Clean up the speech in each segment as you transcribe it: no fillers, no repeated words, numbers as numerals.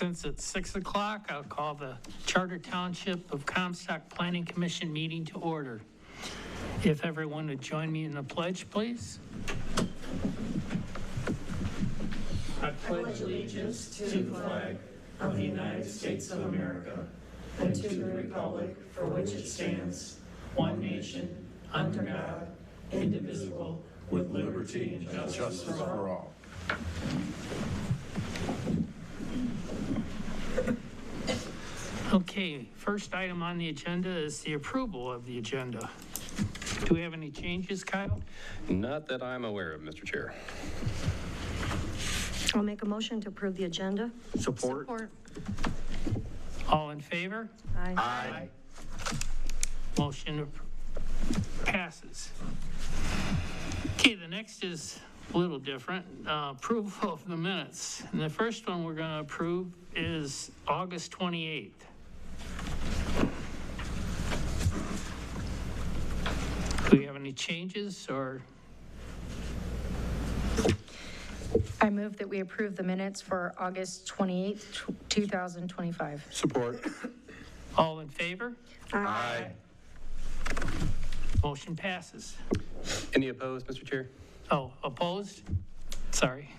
Since it's 6 o'clock, I'll call the Charter Township of Comstock Planning Commission meeting to order. If everyone would join me in the pledge, please. I pledge allegiance to the flag of the United States of America and to the republic for which it stands, one nation, under God, indivisible, with liberty and justice for all. Okay, first item on the agenda is the approval of the agenda. Do we have any changes, Kyle? Not that I'm aware of, Mr. Chair. I'll make a motion to approve the agenda. Support. All in favor? Aye. Aye. Motion passes. Okay, the next is a little different. Approval of the minutes. And the first one we're going to approve is August 28th. Do we have any changes or? I move that we approve the minutes for August 28th, 2025. Support. All in favor? Aye. Motion passes. Any opposed, Mr. Chair? Oh, opposed? Sorry.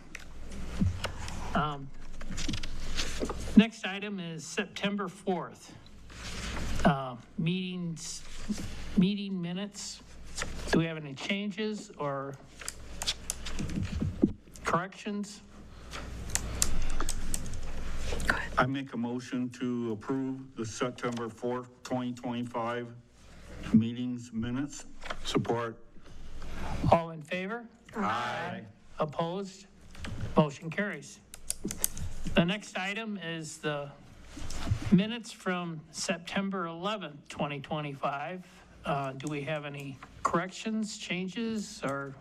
Next item is September 4th. Meeting minutes. Do we have any changes or corrections? I make a motion to approve the September 4th, 2025 meetings minutes. Support. All in favor? Aye. Opposed? Motion carries. The next item is the minutes from September 11th, 2025. Do we have any corrections, changes, or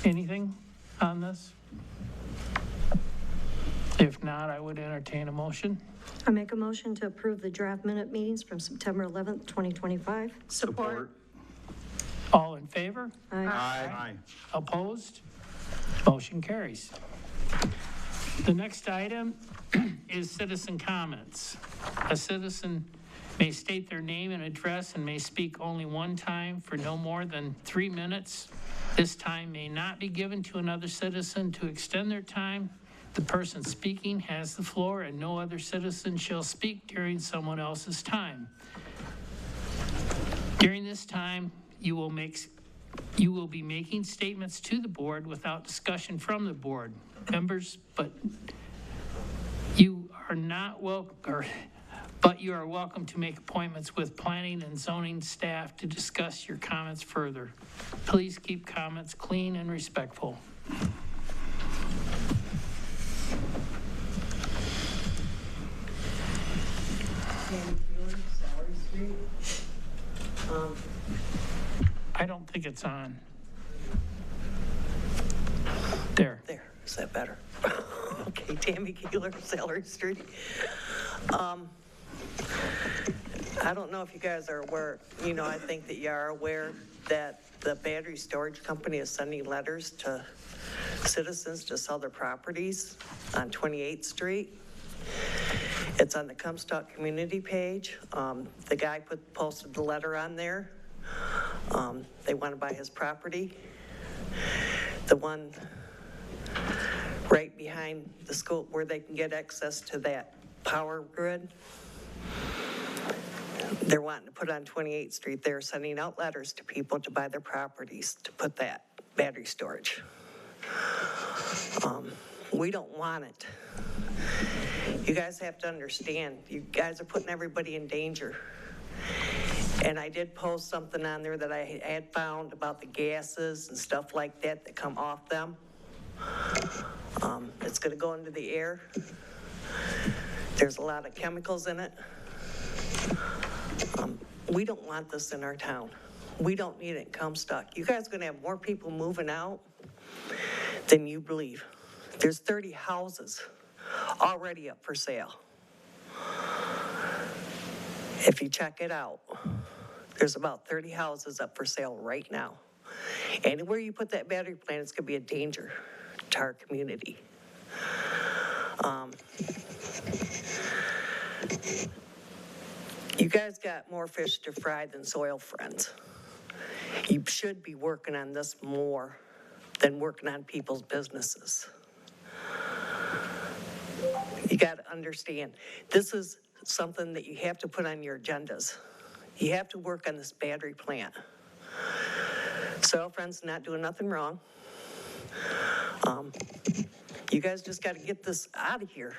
anything on this? If not, I would entertain a motion. I make a motion to approve the draft minute meetings from September 11th, 2025. Support. All in favor? Aye. Aye. Opposed? Motion carries. The next item is citizen comments. A citizen may state their name and address and may speak only one time for no more than 3 minutes. This time may not be given to another citizen to extend their time. The person speaking has the floor and no other citizen shall speak during someone else's time. During this time, you will be making statements to the board without discussion from the board members, but you are welcome to make appointments with planning and zoning staff to discuss your comments further. Please keep comments clean and respectful. I don't think it's on. There. There, is that better? Okay, Tammy Keeler, Salary Street. I don't know if you guys are aware, I think that you are aware that the battery storage company is sending letters to citizens to sell their properties on 28th Street. It's on the Comstock community page. The guy posted the letter on there. They want to buy his property. The one right behind the school where they can get access to that power grid. They're wanting to put on 28th Street. They're sending out letters to people to buy their properties to put that battery storage. We don't want it. You guys have to understand, you guys are putting everybody in danger. And I did post something on there that I had found about the gases and stuff like that that come off them. It's going to go into the air. There's a lot of chemicals in it. We don't want this in our town. We don't need it in Comstock. You guys are going to have more people moving out than you believe. There's 30 houses already up for sale. If you check it out, there's about 30 houses up for sale right now. Anywhere you put that battery plant, it's going to be a danger to our community. You guys got more fish to fry than soil friends. You should be working on this more than working on people's businesses. You got to understand, this is something that you have to put on your agendas. You have to work on this battery plant. Soil Friends not doing nothing wrong. You guys just got to get this out of here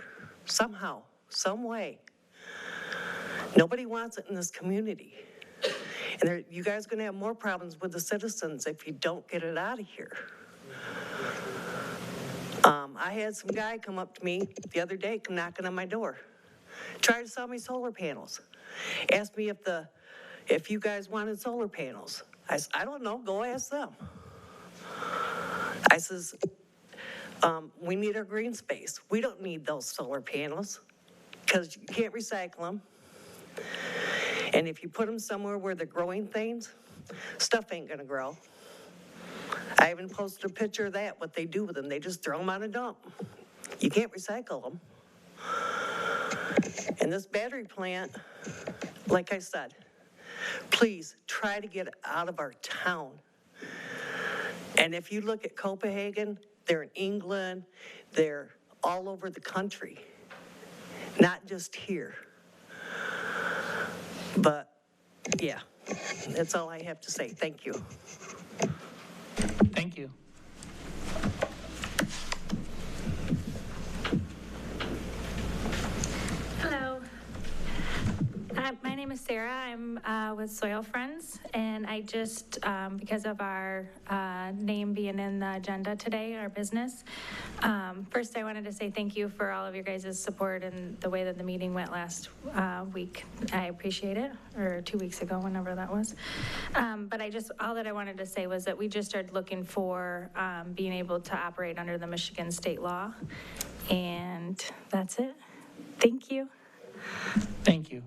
somehow, some way. Nobody wants it in this community. And you guys are going to have more problems with the citizens if you don't get it out of here. I had some guy come up to me the other day, come knocking on my door, tried to sell me solar panels. Asked me if you guys wanted solar panels. I said, I don't know, go ask them. I says, we need our green space. We don't need those solar panels because you can't recycle them. And if you put them somewhere where they're growing things, stuff ain't gonna grow. I even posted a picture of that, what they do with them. They just throw them on a dump. You can't recycle them. And this battery plant, like I said, please try to get it out of our town. And if you look at Copenhagen, they're in England, they're all over the country, not just here. But yeah, that's all I have to say. Thank you. Thank you. Hello. My name is Sarah. I'm with Soil Friends, and I just, because of our name being in the agenda today, our business, first I wanted to say thank you for all of your guys' support and the way that the meeting went last week. I appreciate it, or 2 weeks ago, whenever that was. But all that I wanted to say was that we just started looking for being able to operate under the Michigan state law, and that's it. Thank you. Thank you.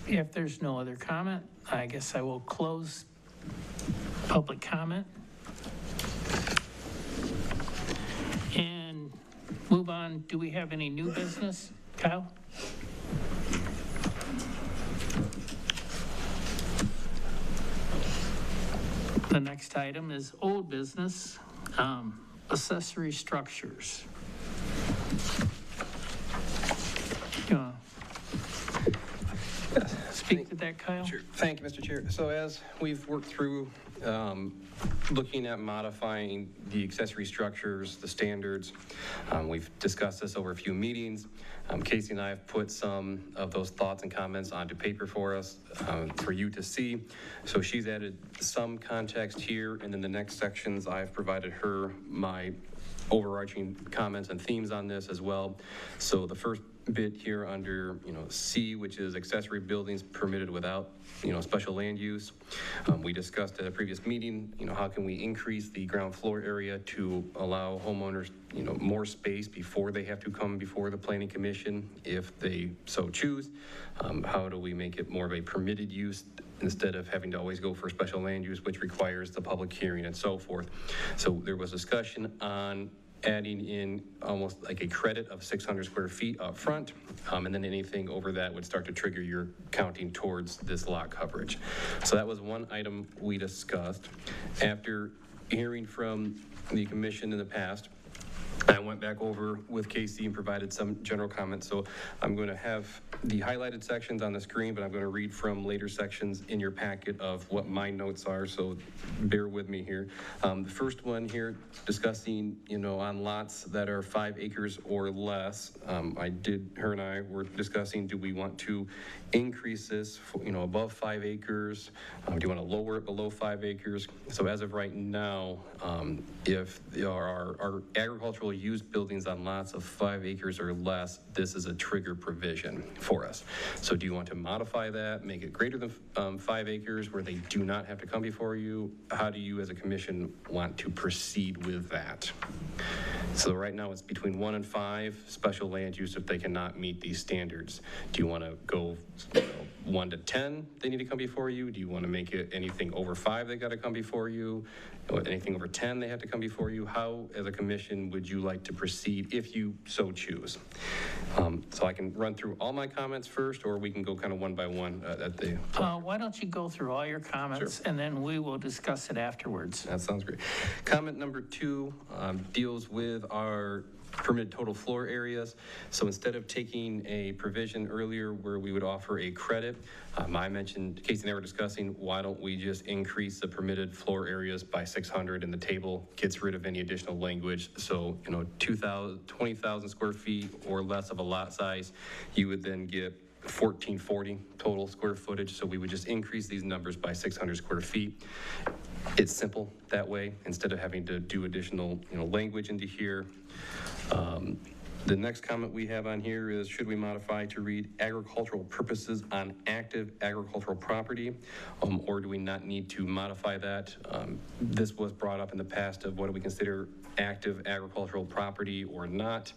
If there's no other comment, I guess I will close public comment and move on. Do we have any new business, Kyle? The next item is old business, accessory structures. Speak to that, Kyle? Sure. Thank you, Mr. Chair. So as we've worked through looking at modifying the accessory structures, the standards, we've discussed this over a few meetings. Casey and I have put some of those thoughts and comments onto paper for us, for you to see. So she's added some context here, and in the next sections, I've provided her my overarching comments and themes on this as well. So the first bit here under, C, which is accessory buildings permitted without, special land use. We discussed at a previous meeting, how can we increase the ground floor area to allow homeowners, more space before they have to come before the planning commission if they so choose. How do we make it more of a permitted use instead of having to always go for special land use, which requires the public hearing and so forth. So there was discussion on adding in almost like a credit of 600 square feet up front, and then anything over that would start to trigger your counting towards this lot coverage. So that was one item we discussed. After hearing from the commission in the past, I went back over with Casey and provided some general comments. So I'm going to have the highlighted sections on the screen, but I'm going to read from later sections in your packet of what my notes are. So bear with me here. The first one here discussing, on lots that are 5 acres or less. Her and I were discussing, do we want to increase this, above 5 acres? Do you want to lower it below 5 acres? So as of right now, if our agricultural use buildings on lots of 5 acres or less, this is a trigger provision for us. So do you want to modify that, make it greater than 5 acres where they do not have to come before you? How do you as a commission want to proceed with that? So right now it's between 1 and 5 special land use if they cannot meet these standards. Do you want to go 1 to 10, they need to come before you? Do you want to make it anything over 5, they got to come before you? Or anything over 10, they have to come before you? How, as a commission, would you like to proceed if you so choose? So I can run through all my comments first, or we can go kind of one by one at the. Why don't you go through all your comments, Sure. and then we will discuss it afterwards. That sounds great. Comment number 2 deals with our permitted total floor areas. So instead of taking a provision earlier where we would offer a credit, I mentioned, Casey and I were discussing, why don't we just increase the permitted floor areas by 600, and the table gets rid of any additional language. So, 20,000 square feet or less of a lot size, you would then get 1440 total square footage. So we would just increase these numbers by 600 square feet. It's simple that way, instead of having to do additional, language into here. The next comment we have on here is, should we modify to read agricultural purposes on active agricultural property, or do we not need to modify that? This was brought up in the past of what do we consider active agricultural property or not?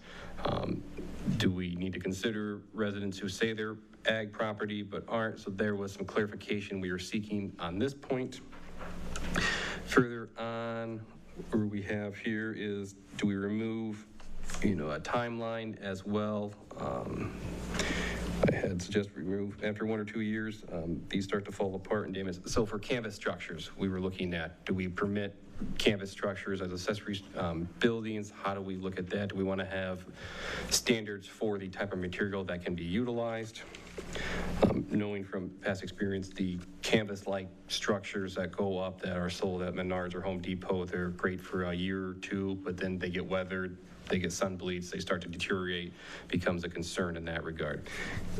Do we need to consider residents who say they're ag property but aren't? So there was some clarification we were seeking on this point. Further on, where we have here is, do we remove a timeline as well? I had suggested remove after 1 or 2 years, these start to fall apart and damage. So for canvas structures, we were looking at, do we permit canvas structures as accessory buildings? How do we look at that? Do we want to have standards for the type of material that can be utilized? Knowing from past experience, the canvas-like structures that go up that are sold at Menards or Home Depot, they're great for a year or 2, but then they get weathered, they get sun bleeds, they start to deteriorate, becomes a concern in that regard.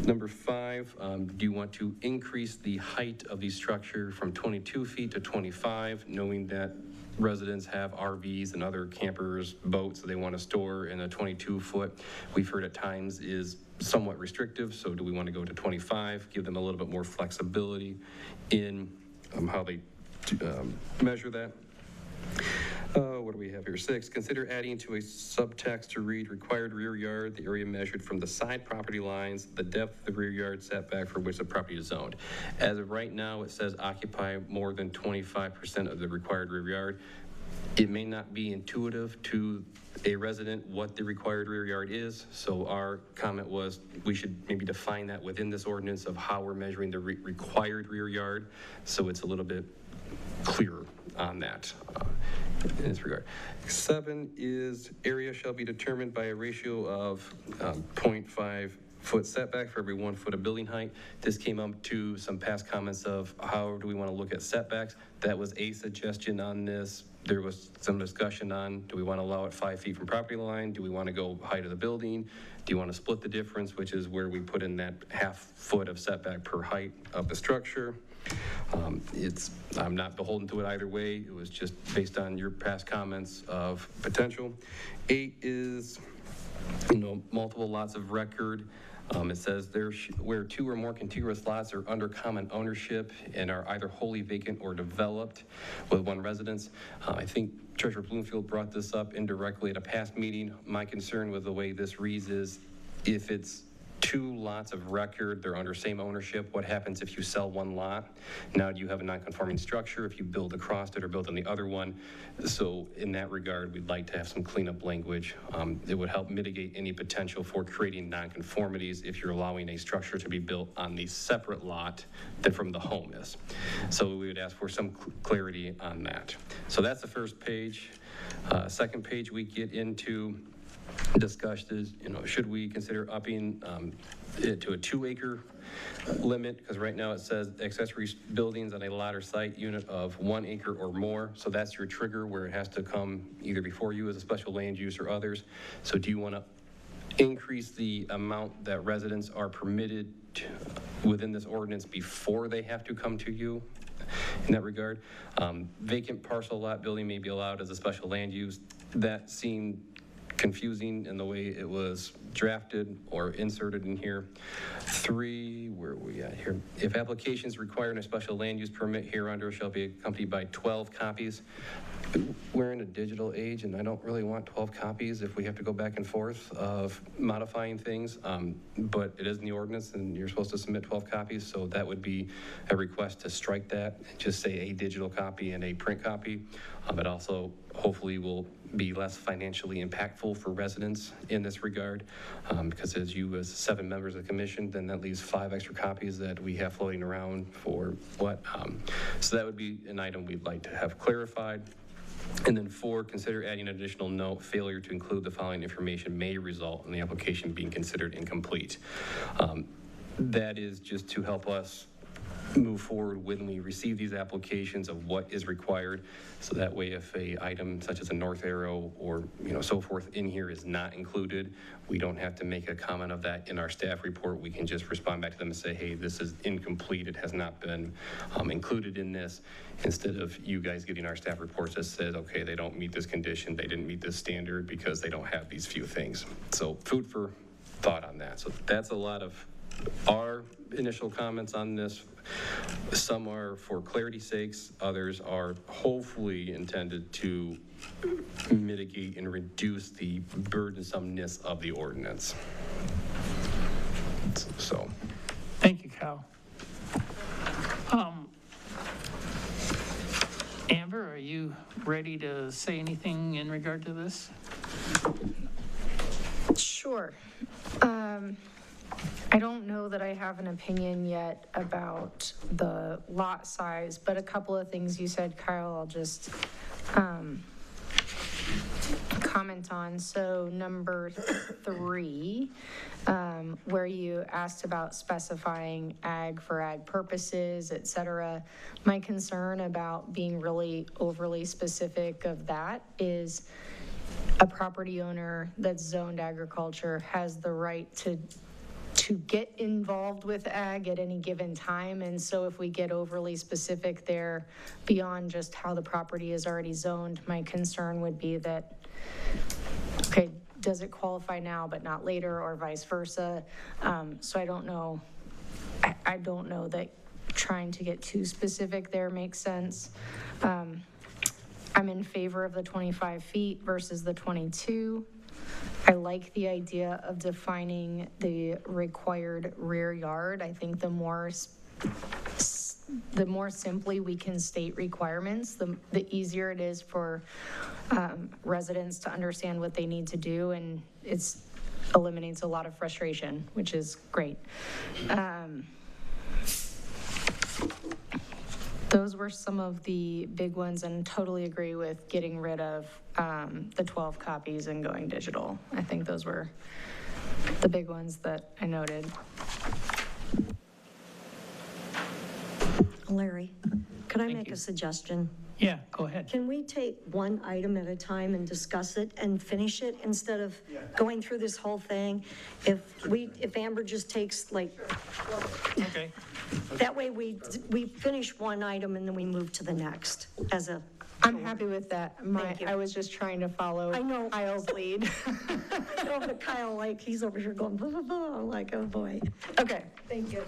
Number 5, do you want to increase the height of the structure from 22 feet to 25, knowing that residents have RVs and other campers, boats that they want to store in a 22-foot, we've heard at times is somewhat restrictive. So do we want to go to 25, give them a little bit more flexibility in how they measure that? What do we have here? 6, consider adding to a subtext to read required rear yard, the area measured from the side property lines, the depth of the rear yard setback for which the property is zoned. As of right now, it says occupy more than 25% of the required rear yard. It may not be intuitive to a resident what the required rear yard is. So our comment was we should maybe define that within this ordinance of how we're measuring the required rear yard. So it's a little bit clearer on that in this regard. 7 is area shall be determined by a ratio of 0.5 foot setback for every 1 foot of building height. This came up to some past comments of how do we want to look at setbacks. That was a suggestion on this. There was some discussion on, do we want to allow it 5 feet from property line? Do we want to go height of the building? Do you want to split the difference, which is where we put in that ½ foot of setback per height of the structure? I'm not beholden to it either way. It was just based on your past comments of potential. 8 is, multiple lots of record. It says where 2 or more contiguous lots are under common ownership and are either wholly vacant or developed with 1 residence. I think Treasurer Bloomfield brought this up indirectly at a past meeting. My concern with the way this reads is if it's 2 lots of record, they're under same ownership, what happens if you sell 1 lot? Now do you have a non-conforming structure if you build across it or build on the other one? So in that regard, we'd like to have some cleanup language. It would help mitigate any potential for creating non-conformities if you're allowing a structure to be built on the separate lot than from the home is. So we would ask for some clarity on that. So that's the first page. Second page, we get into discussed is, should we consider upping it to a 2-acre limit? Because right now it says accessory buildings on a lot or site unit of 1 acre or more. So that's your trigger where it has to come either before you as a special land use or others. So do you want to increase the amount that residents are permitted within this ordinance before they have to come to you in that regard? Vacant parcel lot building may be allowed as a special land use. That seemed confusing in the way it was drafted or inserted in here. 3, where are we at here? If applications requiring a special land use permit hereunder shall be accompanied by 12 copies. we're in a digital age, and I don't really want 12 copies if we have to go back and forth of modifying things, but it is in the ordinance, and you're supposed to submit 12 copies, so that would be a request to strike that, and just say a digital copy and a print copy. But also, hopefully, will be less financially impactful for residents in this regard, because as 7 members of the commission, then that leaves 5 extra copies that we have floating around for what? So that would be an item we'd like to have clarified. And then 4, consider adding an additional note, failure to include the following information may result in the application being considered incomplete. That is just to help us move forward when we receive these applications of what is required. So that way, if a item such as a north arrow or, so forth in here is not included, we don't have to make a comment of that in our staff report. We can just respond back to them and say, hey, this is incomplete. It has not been included in this, instead of you guys getting our staff reports that says, okay, they don't meet this condition. They didn't meet this standard because they don't have these few things. So food for thought on that. So that's a lot of our initial comments on this. Some are for clarity's sakes, others are hopefully intended to mitigate and reduce the burdensomeness of the ordinance. So. Thank you, Kyle. Amber, are you ready to say anything in regard to this? Sure. I don't know that I have an opinion yet about the lot size, but a couple of things you said, Kyle, I'll just comment on. So number 3, where you asked about specifying ag for ag purposes, et cetera. My concern about being really overly specific of that is a property owner that's zoned agriculture has the right to get involved with ag at any given time. And so if we get overly specific there beyond just how the property is already zoned, my concern would be that, okay, does it qualify now but not later, or vice versa? So I don't know. I don't know that trying to get too specific there makes sense. I'm in favor of the 25 feet versus the 22. I like the idea of defining the required rear yard. I think the more simply we can state requirements, the easier it is for residents to understand what they need to do, and it eliminates a lot of frustration, which is great. Those were some of the big ones, and totally agree with getting rid of the 12 copies and going digital. I think those were the big ones that I noted. Larry, could I Thank make you. a suggestion? Yeah, go ahead. Can we take one item at a time and discuss it and finish it instead of going through this whole thing? If Amber just takes Okay. that way we finish one item and then we move to the next as a. I'm happy with that. Thank you. I was just trying to follow I know. Kyle's lead. Over to Kyle, he's over here going, blah, blah, blah. I'm like, oh boy. Okay. Thank you.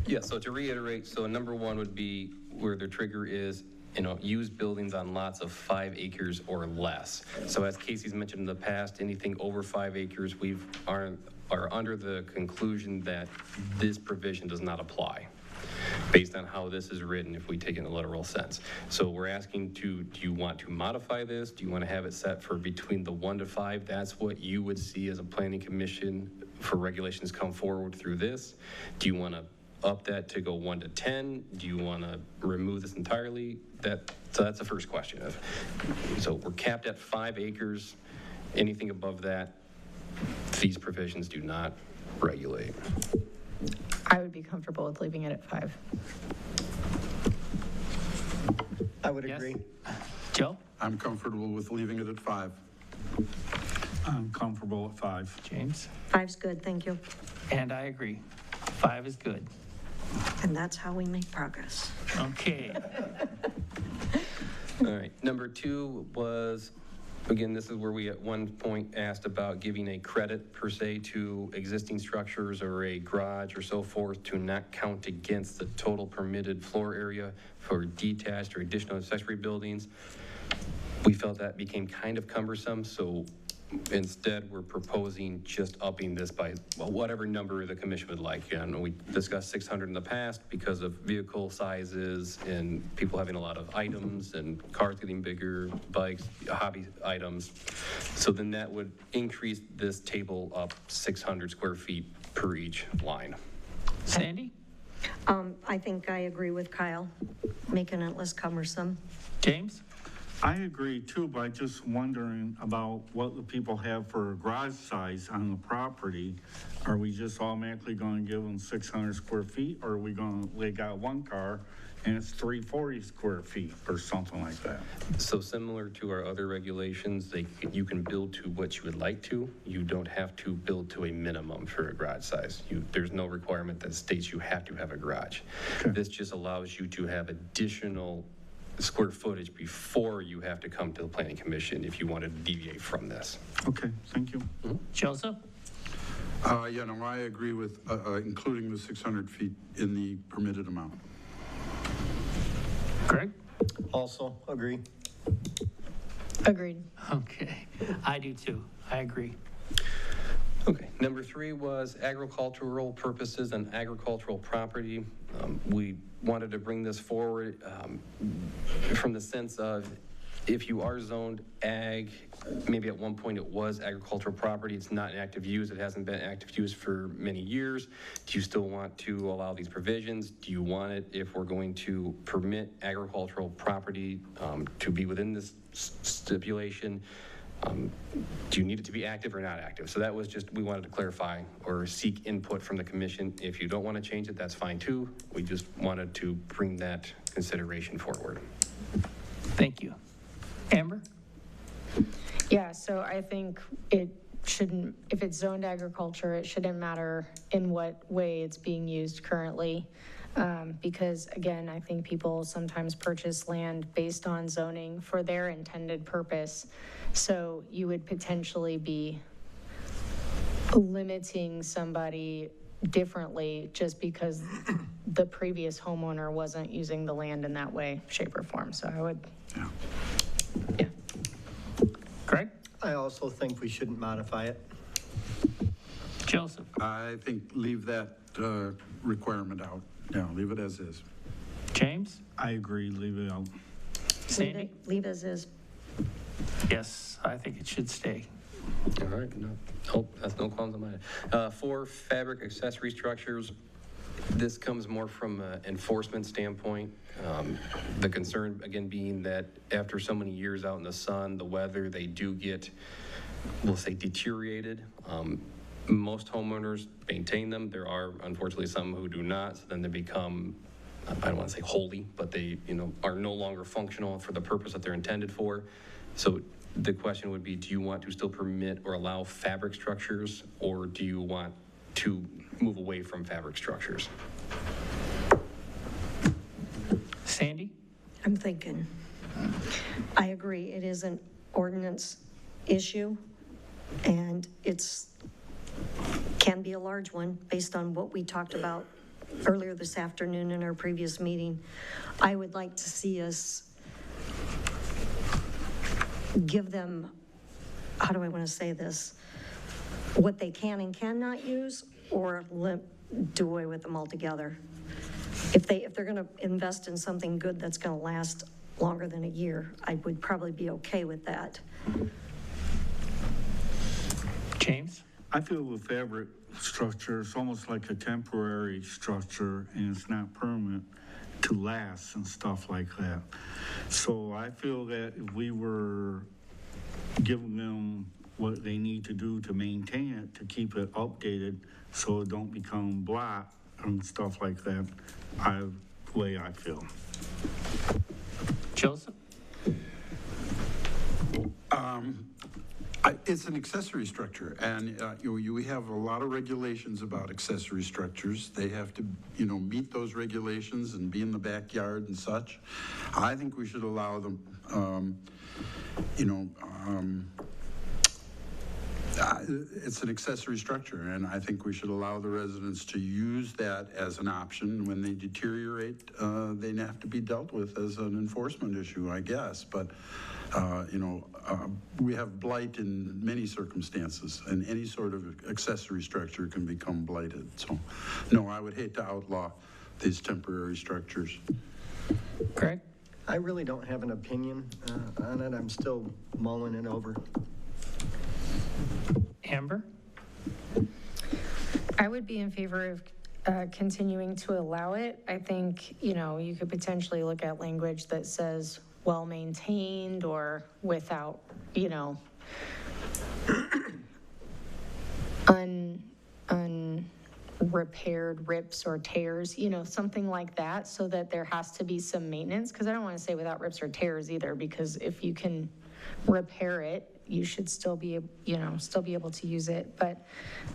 Yeah, so to reiterate, so number 1 would be where the trigger is, use buildings on lots of 5 acres or less. So as Casey's mentioned in the past, anything over 5 acres, are under the conclusion that this provision does not apply, based on how this is written, if we take it in a literal sense. So we're asking do you want to modify this? Do you want to have it set for between the 1 to 5? That's what you would see as a planning commission for regulations come forward through this. Do you want to up that to go 1 to 10? Do you want to remove this entirely? So that's the first question. So we're capped at 5 acres. Anything above that, these provisions do not regulate. I would be comfortable with leaving it at 5. I would Yes. agree. Joe? I'm comfortable with leaving it at 5. I'm comfortable at 5. James? 5's good, thank you. And I agree. 5 is good. And that's how we make progress. Okay. All right, number 2 was Again, this is where we at one point asked about giving a credit per se to existing structures or a garage or so forth to not count against the total permitted floor area for detached or additional accessory buildings. We felt that became kind of cumbersome, so instead we're proposing just upping this by, well, whatever number the commission would like. And we discussed 600 in the past because of vehicle sizes and people having a lot of items and cars getting bigger, bikes, hobby items. So then that would increase this table up 600 square feet per each line. Sandy? I think I agree with Kyle, making it less cumbersome. James? I agree too, but I'm just wondering about what the people have for garage size on the property. Are we just automatically going to give them 600 square feet, or are we going to, they got one car and it's 340 square feet or something like that? So similar to our other regulations, you can build to what you would like to. You don't have to build to a minimum for a garage size. There's no requirement that states you have to have a garage. Okay. This just allows you to have additional square footage before you have to come to the planning commission if you want to deviate from this. Okay, thank you. Joseph? Yeah, no, I agree with including the 600 feet in the permitted amount. Greg? Also agree. Agreed. Okay, I do too. I agree. Okay, number 3 was agricultural purposes and agricultural property. We wanted to bring this forward from the sense of if you are zoned ag, maybe at one point it was agricultural property, it's not in active use, it hasn't been active use for many years. Do you still want to allow these provisions? Do you want it, if we're going to permit agricultural property to be within this stipulation? Do you need it to be active or not active? So that was just, we wanted to clarify or seek input from the commission. If you don't want to change it, that's fine too. We just wanted to bring that consideration forward. Thank you. Amber? Yeah, so I think it shouldn't, if it's zoned agriculture, it shouldn't matter in what way it's being used currently. Because again, I think people sometimes purchase land based on zoning for their intended purpose. So you would potentially be limiting somebody differently just because the previous homeowner wasn't using the land in that way, shape, or form. So I would, yeah. Greg? I also think we shouldn't modify it. Joseph? I think leave that requirement out. Yeah, leave it as is. James? I agree, leave it out. Sandy? Leave as is. Yes, I think it should stay. All right, no, that's no qualms on mine. 4, fabric accessory structures. This comes more from an enforcement standpoint. The concern, again, being that after so many years out in the sun, the weather, they do get, we'll say, deteriorated. Most homeowners maintain them. There are unfortunately some who do not. So then they become, I don't want to say holy, but they, are no longer functional for the purpose that they're intended for. So the question would be, do you want to still permit or allow fabric structures, or do you want to move away from fabric structures? Sandy? I'm thinking, I agree, it is an ordinance issue, and can be a large one based on what we talked about earlier this afternoon in our previous meeting. I would like to see us give them, how do I want to say this, what they can and cannot use, or do away with them altogether. If they're going to invest in something good that's going to last longer than a year, I would probably be okay with that. James? I feel the fabric structure is almost like a temporary structure, and it's not permanent to last and stuff like that. So I feel that if we were giving them what they need to do to maintain it, to keep it updated so it don't become black and stuff like that, the way I feel. It's an accessory structure, and we have a lot of regulations about accessory structures. They have to, meet those regulations and be in the backyard and such. I think we should allow them, it's an accessory structure, and I think we should allow the residents to use that as an option. When they deteriorate, they have to be dealt with as an enforcement issue, I guess. But, we have blight in many circumstances, and any sort of accessory structure can become blighted. So, no, I would hate to outlaw these temporary structures. Greg? I really don't have an opinion on it. I'm still mulling it over. Amber? I would be in favor of continuing to allow it. I think, you could potentially look at language that says well-maintained or without, unrepaired rips or tears, something like that, so that there has to be some maintenance, because I don't want to say without rips or tears either, because if you can repair it, you should still be, able to use it. But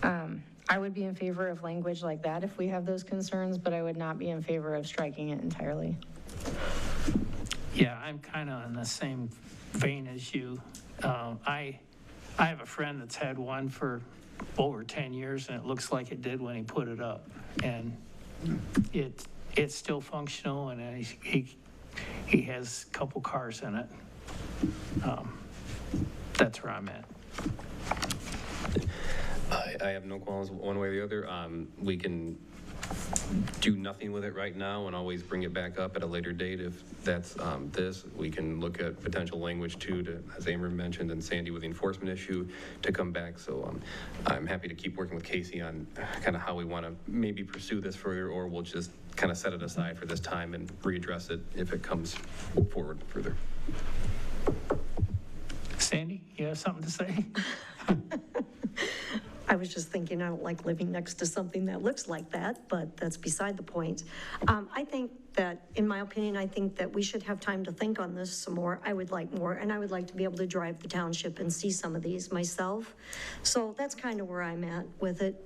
I would be in favor of language like that if we have those concerns, but I would not be in favor of striking it entirely. Yeah, I'm kind of in the same vein as you. I have a friend that's had one for over 10 years, and it looks like it did when he put it up. And it's still functional, and he has a couple cars in it. That's where I'm at. I have no qualms one way or the other. We can do nothing with it right now and always bring it back up at a later date if that's this. We can look at potential language too, as Amber mentioned, and Sandy with the enforcement issue, to come back. So I'm happy to keep working with Casey on kind of how we want to maybe pursue this further, or we'll just kind of set it aside for this time and readdress it if it comes forward further. Sandy, you have something to say? I was just thinking, I don't like living next to something that looks like that, but that's beside the point. I think that, in my opinion, I think that we should have time to think on this some more. I would like more, and I would like to be able to drive the township and see some of these myself. So that's kind of where I'm at with it.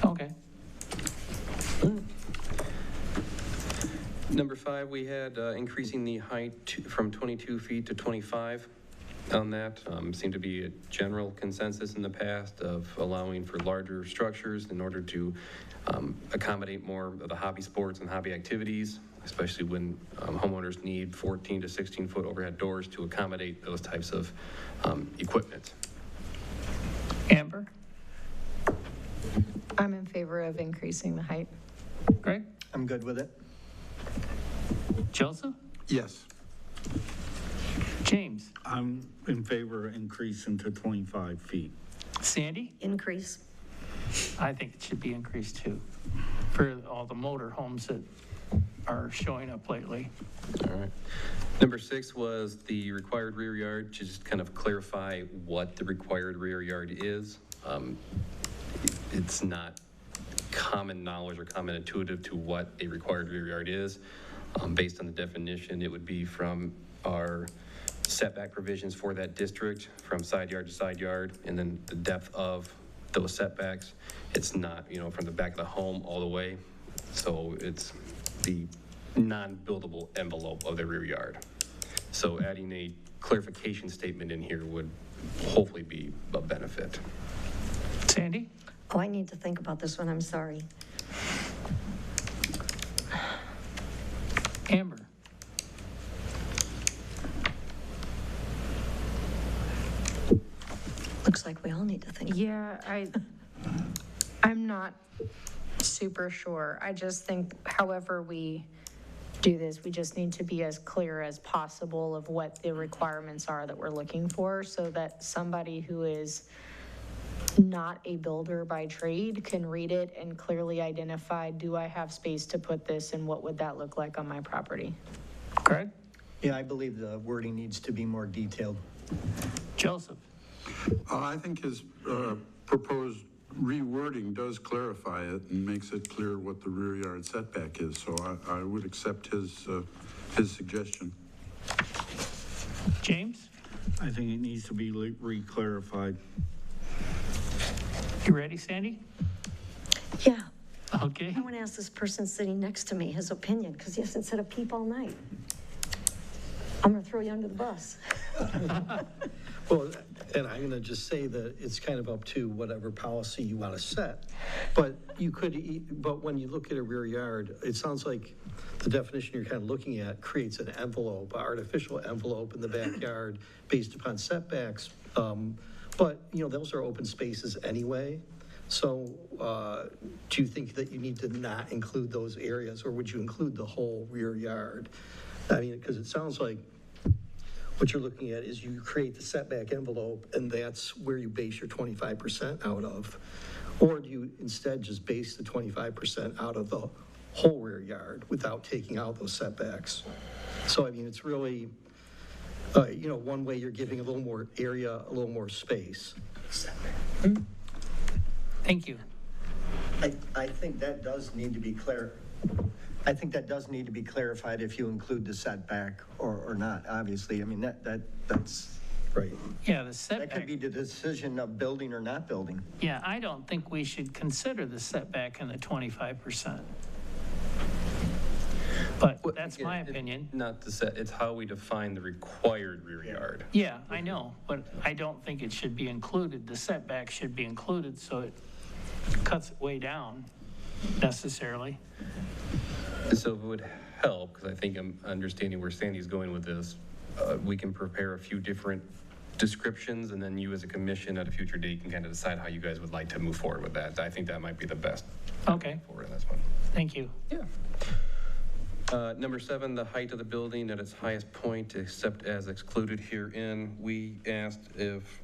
Okay. Number 5, we had increasing the height from 22 feet to 25 on that. Seemed to be a general consensus in the past of allowing for larger structures in order to accommodate more of the hobby sports and hobby activities, especially when homeowners need 14 to 16 foot overhead doors to accommodate those types of equipment. Amber? I'm in favor of increasing the height. Greg? I'm good with it. Joseph? Yes. James? I'm in favor of increasing to 25 feet. Sandy? Increase. I think it should be increased too, for all the motor homes that are showing up lately. All right. Number 6 was the required rear yard, to just kind of clarify what the required rear yard is. It's not common knowledge or common intuitive to what a required rear yard is. Based on the definition, it would be from our setback provisions for that district, from side yard to side yard, and then the depth of those setbacks. It's not, from the back of the home all the way. So it's the non-buildable envelope of the rear yard. So adding a clarification statement in here would hopefully be a benefit. Sandy? Oh, I need to think about this one, I'm sorry. Amber? Looks like we all need to think. Yeah, I'm not super sure. I just think however we do this, we just need to be as clear as possible of what the requirements are that we're looking for, so that somebody who is not a builder by trade can read it and clearly identify, do I have space to put this, and what would that look like on my property? Greg? Yeah, I believe the wording needs to be more detailed. Joseph? I think his proposed rewording does clarify it and makes it clear what the rear yard setback is. So I would accept his suggestion. James? I think it needs to be re-clarified. You ready, Sandy? Yeah, Okay. I want to ask this person sitting next to me his opinion, because he hasn't said a peep all night. I'm going to throw you under the bus. Well, and I'm going to just say that it's kind of up to whatever policy you want to set. But you could, but when you look at a rear yard, it sounds like the definition you're kind of looking at creates an envelope, an artificial envelope in the backyard based upon setbacks. But, you know, those are open spaces anyway. So do you think that you need to not include those areas, or would you include the whole rear yard? I mean, because it sounds like what you're looking at is you create the setback envelope, and that's where you base your 25% out of. Or do you instead just base the 25% out of the whole rear yard without taking out those setbacks? So, I mean, it's really, you know, one way you're giving a little more area, a little more space. Thank you. I think that does need to be clear. I think that does need to be clarified if you include the setback or not, obviously. I mean, that's Right. Yeah, the that setback. could be the decision of building or not building. Yeah, I don't think we should consider the setback in the 25%. But Well, that's again, my opinion. Not the set, it's how we define the required rear yard. Yeah, I know, but I don't think it should be included. The setback should be included, so it cuts it way down necessarily. So it would help, because I think I'm understanding where Sandy's going with this. We can prepare a few different descriptions, and then you as a commission at a future date can kind of decide how you guys would like to move forward with that. I think that might be the best. Okay, Forward on this one. thank you. Number 7, the height of the building at its highest point, except as excluded herein. We asked if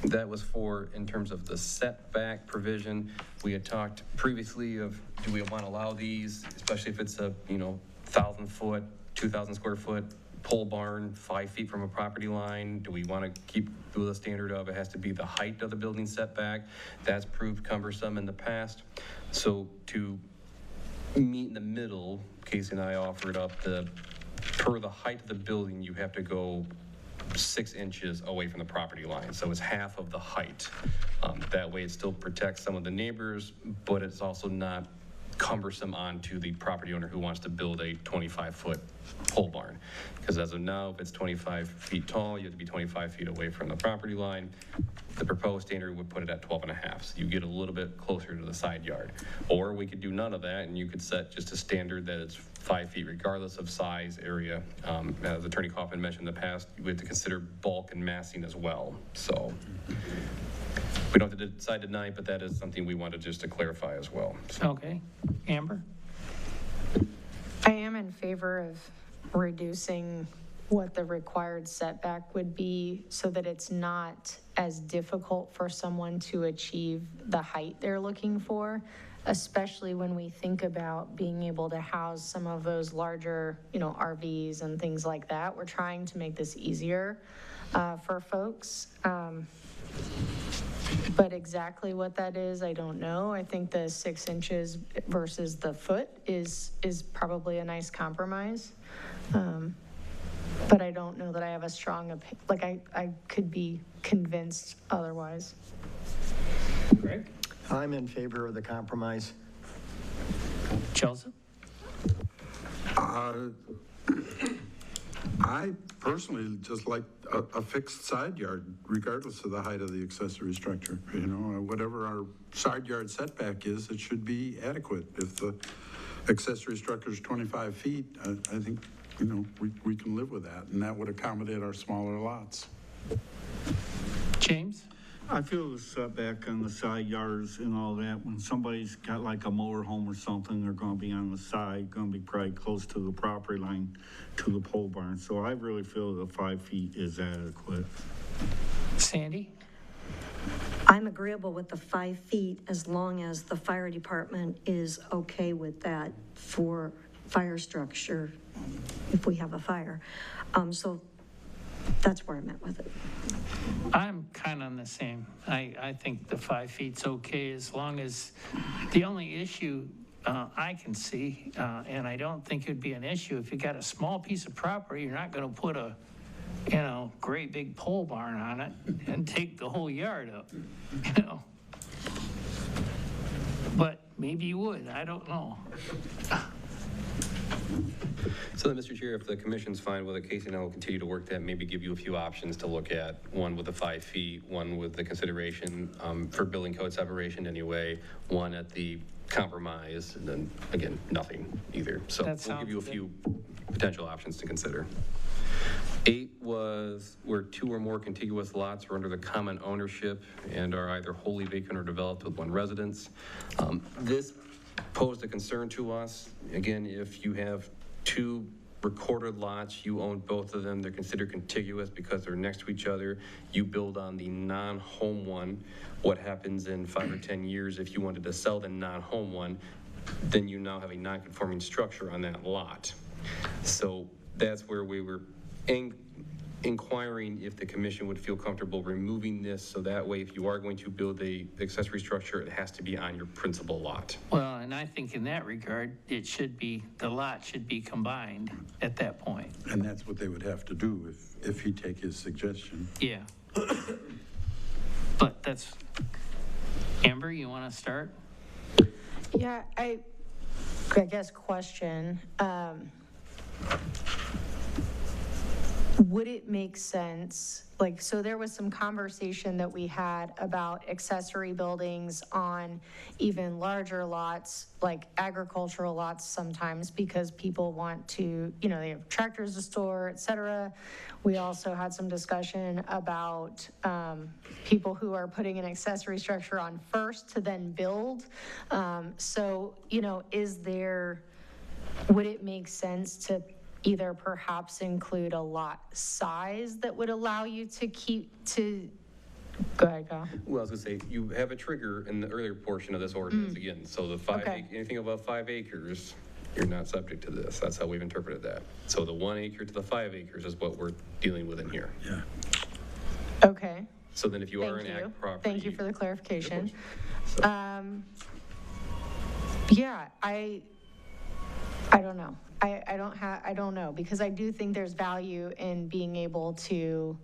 that was for, in terms of the setback provision. We had talked previously of, do we want to allow these, especially if it's a, 1,000-foot, 2,000 square foot pole barn, 5 feet from a property line? Do we want to keep with the standard of it has to be the height of the building setback? That's proved cumbersome in the past. So to meet in the middle, Casey and I offered up per the height of the building, you have to go 6 inches away from the property line. So it's half of the height. That way it still protects some of the neighbors, but it's also not cumbersome onto the property owner who wants to build a 25-foot pole barn. Because as of now, if it's 25 feet tall, you have to be 25 feet away from the property line. The proposed standard would put it at 12.5, so you get a little bit closer to the side yard. Or we could do none of that, and you could set just a standard that it's 5 feet regardless of size, area. As Attorney Kaufman mentioned in the past, we have to consider bulk and massing as well. So we don't have to decide tonight, but that is something we wanted just to clarify as well. So. Okay, Amber? I am in favor of reducing what the required setback would be so that it's not as difficult for someone to achieve the height they're looking for, especially when we think about being able to house some of those larger, RVs and things like that. We're trying to make this easier for folks. But exactly what that is, I don't know. I think the 6 inches versus the foot is probably a nice compromise. But I don't know that I have a strong opinion. I could be convinced otherwise. Greg? I'm in favor of the compromise. Joseph? I personally just like a fixed side yard, regardless of the height of the accessory structure. Whatever our side yard setback is, it should be adequate. If the accessory structure is 25 feet, I think, we can live with that, and that would accommodate our smaller lots. James? I feel the setback on the side yards and all that, when somebody's got like a mower home or something, they're gonna be on the side, gonna be probably close to the property line to the pole barn. So I really feel the 5 feet is adequate. Sandy? I'm agreeable with the 5 feet as long as the fire department is okay with that for fire structure if we have a fire. So that's where I'm at with it. I'm kind of on the same. I think the 5 feet's okay as long as, the only issue I can see, and I don't think it'd be an issue, if you got a small piece of property, you're not going to put a great big pole barn on it and take the whole yard up, But maybe you would, I don't know. So then, Mr. Chair, if the commission's fine with it, Casey and I will continue to work that, maybe give you a few options to look at, one with the 5 feet, one with the consideration for building code separation anyway, one at the compromise, and then, again, nothing either. So That we'll give you a sounds few potential options to consider. 8 was where 2 or more contiguous lots are under the common ownership and are either wholly vacant or developed with one residence. This posed a concern to us. Again, if you have 2 recorded lots, you own both of them, they're considered contiguous because they're next to each other. You build on the non-home one. What happens in 5 or 10 years if you wanted to sell the non-home one, then you now have a non-conforming structure on that lot. So that's where we were inquiring if the commission would feel comfortable removing this, so that way if you are going to build a accessory structure, it has to be on your principal lot. Well, and I think in that regard, the lot should be combined at that point. And that's what they would have to do if he take his suggestion. Yeah. But that's, Amber, you want to start? Yeah, I guess question, would it make sense, so there was some conversation that we had about accessory buildings on even larger lots, like agricultural lots sometimes, because people want to, they have tractors to store, et cetera. We also had some discussion about people who are putting an accessory structure on first to then build. So, would it make sense to either perhaps include a lot size that would allow you to go ahead, Kyle. Well, I was gonna say, you have a trigger in the earlier portion of this ordinance again, so the anything above 5 acres, you're not subject to this. That's how we've interpreted that. So the 1 acre to the 5 acres is what we're dealing with in here. Yeah. Okay. So then if you are an ag property. Thank you for the clarification. Yeah, I don't know. I don't know, because I do think there's value in being able to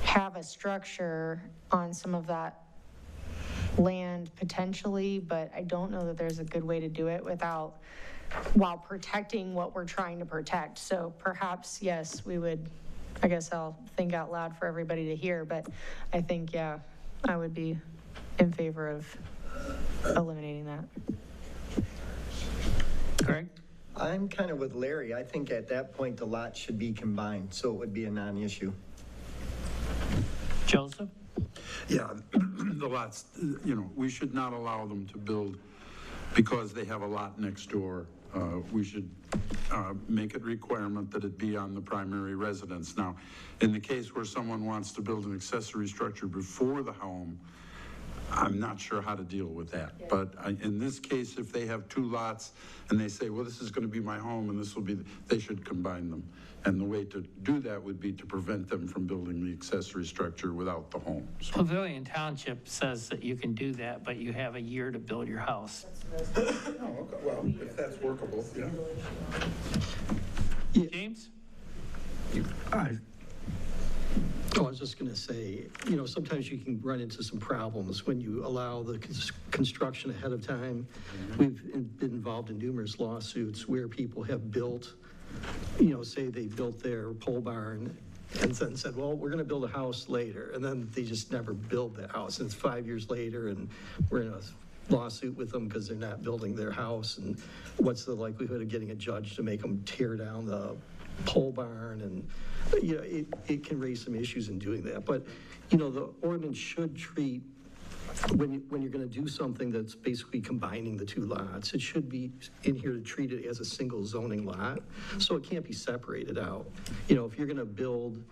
have a structure on some of that land potentially, but I don't know that there's a good way to do it while protecting what we're trying to protect. So perhaps, yes, we would, I guess I'll think out loud for everybody to hear, but I think, yeah, I would be in favor of eliminating that. Greg? I'm kind of with Larry. I think at that point, the lots should be combined, so it would be a non-issue. Joseph? Yeah, the lots, we should not allow them to build because they have a lot next door. We should make it a requirement that it be on the primary residence. Now, in the case where someone wants to build an accessory structure before the home, I'm not sure how to deal with that. Yeah. But in this case, if they have 2 lots and they say, well, this is going to be my home and this will be, they should combine them. And the way to do that would be to prevent them from building the accessory structure without the home. So. Pavilion Township says that you can do that, but you have a year to build your house. Oh, okay. Well, if that's workable, yeah. James? I was just going to say, sometimes you can run into some problems when you allow the construction ahead of time. We've been involved in numerous lawsuits where people have built, say they built their pole barn and then said, well, we're going to build a house later. And then they just never build that house. And it's 5 years later and we're in a lawsuit with them because they're not building their house. And what's the likelihood of getting a judge to make them tear down the pole barn? And it can raise some issues in doing that. But the ordinance should treat, when you're going to do something that's basically combining the 2 lots, it should be in here to treat it as a single zoning lot, so it can't be separated out. If you're going to build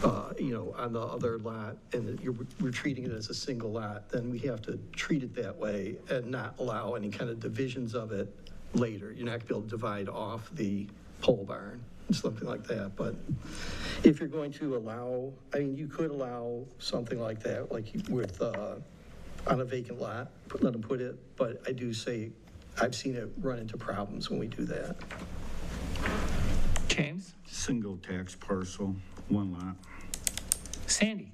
on the other lot and we're treating it as a single lot, then we have to treat it that way and not allow any kind of divisions of it later. You're not going to be able to divide off the pole barn, something like that. But if you're going to allow, you could allow something like that, like with, on a vacant lot, let them put it, but I do say, I've seen it run into problems when we do that. James? Single tax parcel. one lot. Sandy?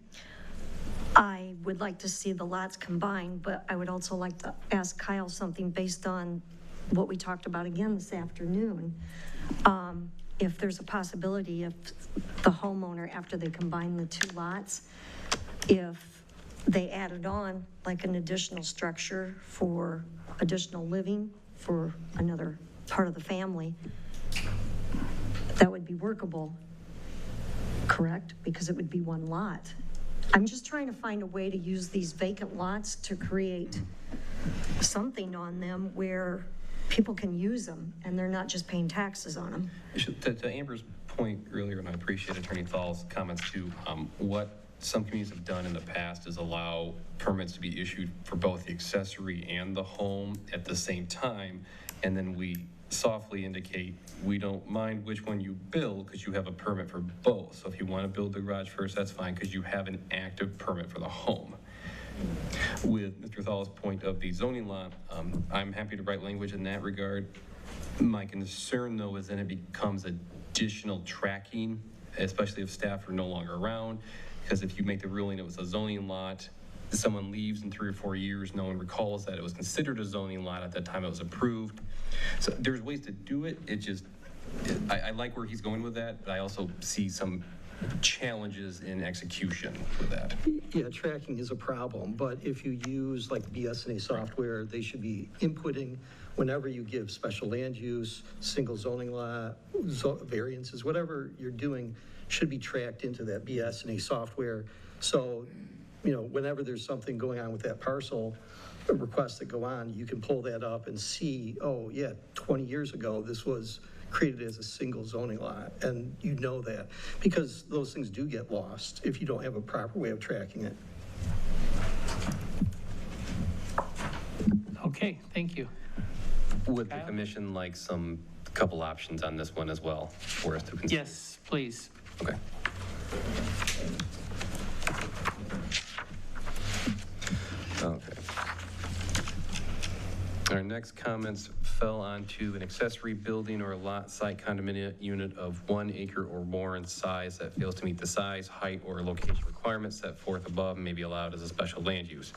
I would like to see the lots combined, but I would also like to ask Kyle something based on what we talked about again this afternoon. If there's a possibility if the homeowner, after they combine the two lots, if they added on like an additional structure for additional living for another part of the family, that would be workable, correct? Because it would be one lot. I'm just trying to find a way to use these vacant lots to create something on them where people can use them and they're not just paying taxes on them. To Amber's point earlier, and I appreciate Attorney Thal's comments too, what some communities have done in the past is allow permits to be issued for both the accessory and the home at the same time, and then we softly indicate we don't mind which one you build because you have a permit for both. So if you want to build the garage first, that's fine because you have an active permit for the home. With Mr. Thal's point of the zoning law, I'm happy to write language in that regard. My concern though is then it becomes additional tracking, especially if staff are no longer around, because if you make the ruling it was a zoning lot, someone leaves in 3 or 4 years, no one recalls that it was considered a zoning lot at that time it was approved. So there's ways to do it. I like where he's going with that, but I also see some challenges in execution with that. Yeah, tracking is a problem, but if you use like BSNA software, they should be inputting whenever you give special land use, single zoning law, variances, whatever you're doing should be tracked into that BSNA software. So, whenever there's something going on with that parcel, requests that go on, you can pull that up and see, oh yeah, 20 years ago, this was created as a single zoning lot, and you know that, because those things do get lost if you don't have a proper way of tracking it. Okay, thank you. Would the commission like some couple options on this one as well for us to consider? Yes, please. Okay. Okay. Our next comments fell onto an accessory building or a lot site condominium unit of 1 acre or more in size that fails to meet the size, height, or location requirements set forth above and may be allowed as a special land use.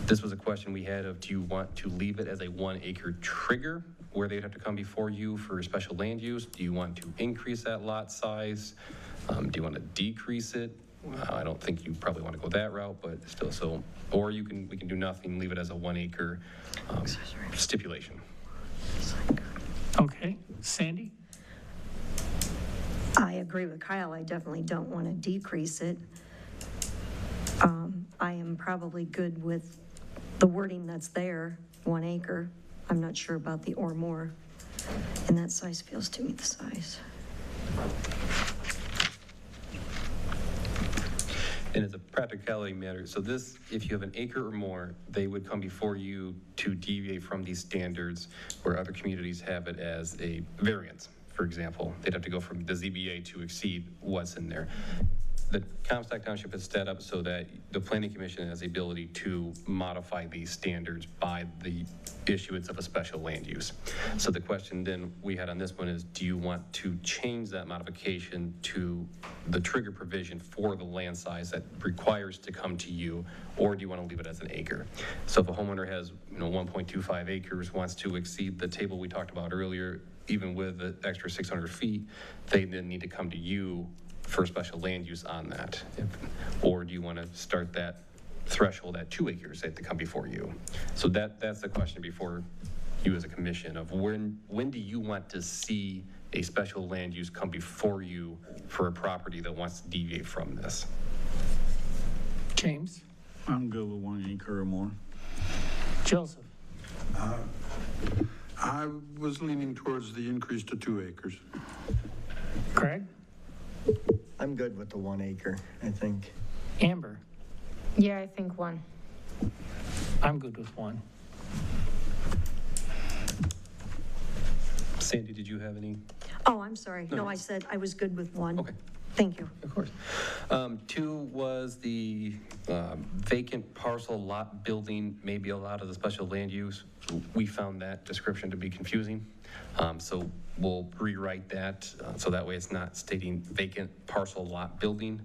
This was a question we had of, do you want to leave it as a 1 acre trigger where they'd have to come before you for special land use? Do you want to increase that lot size? Do you want to decrease it? I don't think you probably want to go that route, but still, or we can do nothing, leave it as a 1 acre stipulation. Okay, Sandy? I agree with Kyle. I definitely don't want to decrease it. I am probably good with the wording that's there, 1 acre. I'm not sure about the or more. And that size feels to meet the size. And it's a practicality matter. So this, if you have an acre or more, they would come before you to deviate from these standards where other communities have it as a variance. For example, they'd have to go from the ZBA to exceed what's in there. The Comstock Township is set up so that the Planning Commission has the ability to modify these standards by the issuance of a special land use. So the question then we had on this one is, do you want to change that modification to the trigger provision for the land size that requires to come to you, or do you want to leave it as an acre? So if a homeowner has 1.25 acres, wants to exceed the table we talked about earlier, even with the extra 600 feet, they then need to come to you for special land use on that. Or do you want to start that threshold at 2 acres that to come before you? So that's the question before you as a commission of when do you want to see a special land use come before you for a property that wants to deviate from this? James? I'm good with 1 acre or more. Joseph? I was leaning towards the increase to 2 acres. Craig? I'm good with the 1 acre, I think. Amber? Yeah, I think 1. I'm good with 1. Sandy, did you have any? Oh, I'm sorry. No, I said I was good with 1. Okay. Thank you. Of course. 2 was the vacant parcel lot building, maybe a lot of the special land use. We found that description to be confusing. So we'll rewrite that so that way it's not stating vacant parcel lot building.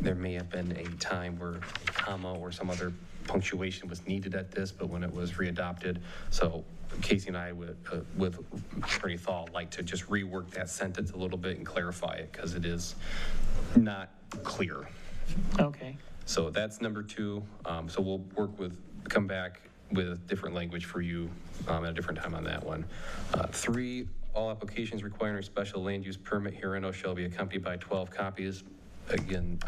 There may have been a time where a comma or some other punctuation was needed at this, but when it was readopted. So Casey and I, with Attorney Thal, like to just rework that sentence a little bit and clarify it because it is not clear. Okay. So that's number 2. So we'll come back with different language for you at a different time on that one. 3, all applications requiring a special land use permit hereunder shall be accompanied by 12 copies. Again,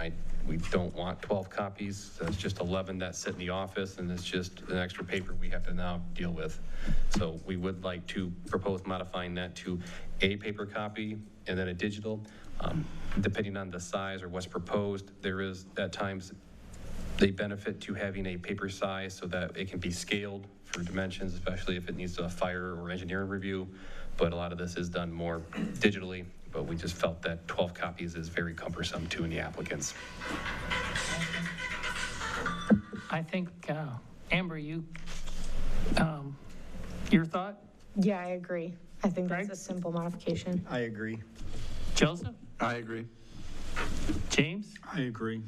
we don't want 12 copies. That's just 11 that sit in the office, and it's just an extra paper we have to now deal with. So we would like to propose modifying that to a paper copy and then a digital. Depending on the size or what's proposed, there is at times they benefit to having a paper size so that it can be scaled for dimensions, especially if it needs a fire or engineering review. But a lot of this is done more digitally. But we just felt that 12 copies is very cumbersome to the applicants. I think, Amber, your thought? Yeah, I agree. I think that's Greg? a simple modification. I agree. Joseph? I agree. James? I agree.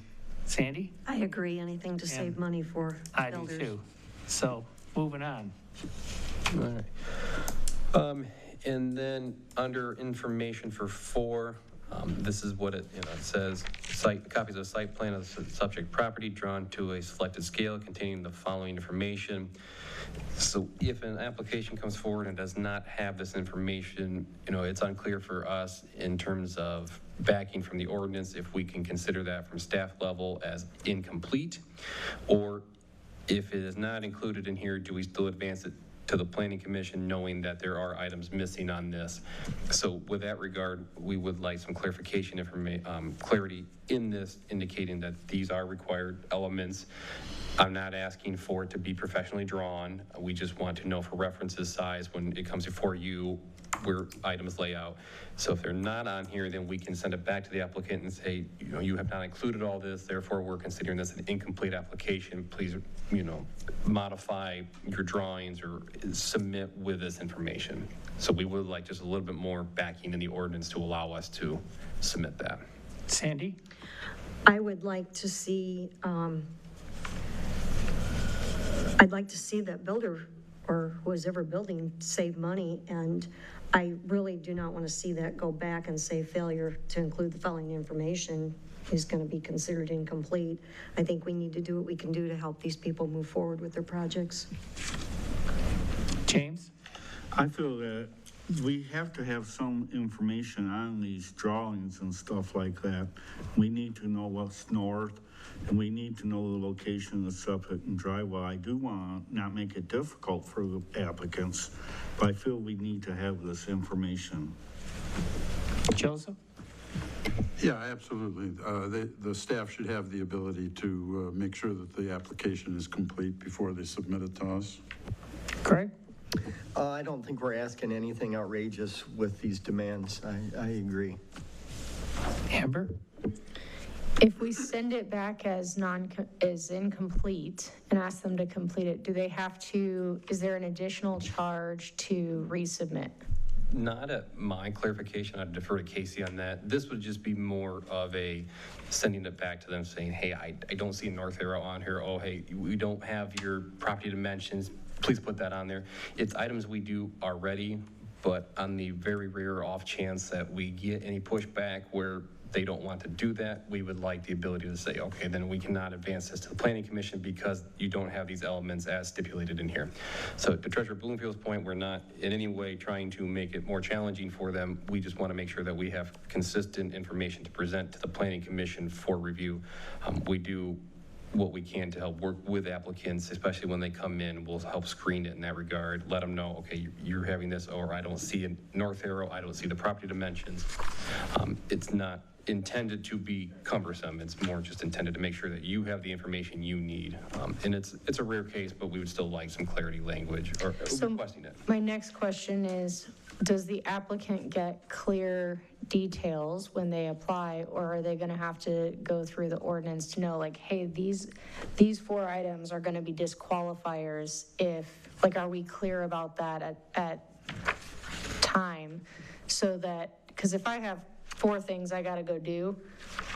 Sandy? I agree, anything to save money for I do builders. too. So, moving on. All right. And then under information for 4, this is what it says. Copies of site plan of the subject property drawn to a selected scale containing the following information. So if an application comes forward and does not have this information, it's unclear for us in terms of backing from the ordinance if we can consider that from staff level as incomplete, or if it is not included in here, do we still advance it to the Planning Commission knowing that there are items missing on this? So with that regard, we would like some clarification, clarity in this indicating that these are required elements. I'm not asking for it to be professionally drawn. We just want to know for references size when it comes before you where items lay out. So if they're not on here, then we can send it back to the applicant and say, you have not included all this, therefore we're considering this an incomplete application. Please, modify your drawings or submit with this information. So we would like just a little bit more backing in the ordinance to allow us to submit that. Sandy? I would like to see, I'd like to see that builder or who is ever building save money, and I really do not want to see that go back and say failure to include the following information is going to be considered incomplete. I think we need to do what we can do to help these people move forward with their projects. James? I feel that we have to have some information on these drawings and stuff like that. We need to know what's north, and we need to know the location of the septic and dry well. I do want to not make it difficult for the applicants, but I feel we need to have this information. Joseph? Yeah, absolutely. The staff should have the ability to make sure that the application is complete before they submit it to us. Greg? I don't think we're asking anything outrageous with these demands. I agree. Amber? If we send it back as incomplete and ask them to complete it, do they have to, is there an additional charge to resubmit? Not at my clarification. I'd defer to Casey on that. This would just be more of a sending it back to them saying, hey, I don't see a north arrow on here. Oh, hey, we don't have your property dimensions. Please put that on there. It's items we do already, but on the very rare off chance that we get any pushback where they don't want to do that, we would like the ability to say, okay, then we cannot advance this to the Planning Commission because you don't have these elements as stipulated in here. So to Treasurer Bloomfield's point, we're not in any way trying to make it more challenging for them. We just want to make sure that we have consistent information to present to the Planning Commission for review. We do what we can to help work with applicants, especially when they come in. We'll help screen it in that regard, let them know, okay, you're having this, or I don't see a north arrow, I don't see the property dimensions. It's not intended to be cumbersome. It's more just intended to make sure that you have the information you need. And it's a rare case, but we would still like some clarity language or requesting it. My next question is, does the applicant get clear details when they apply, or are they gonna have to go through the ordinance to know, like, hey, these 4 items are gonna be disqualifiers if, like, are we clear about that at time? So that, because if I have 4 things I gotta go do,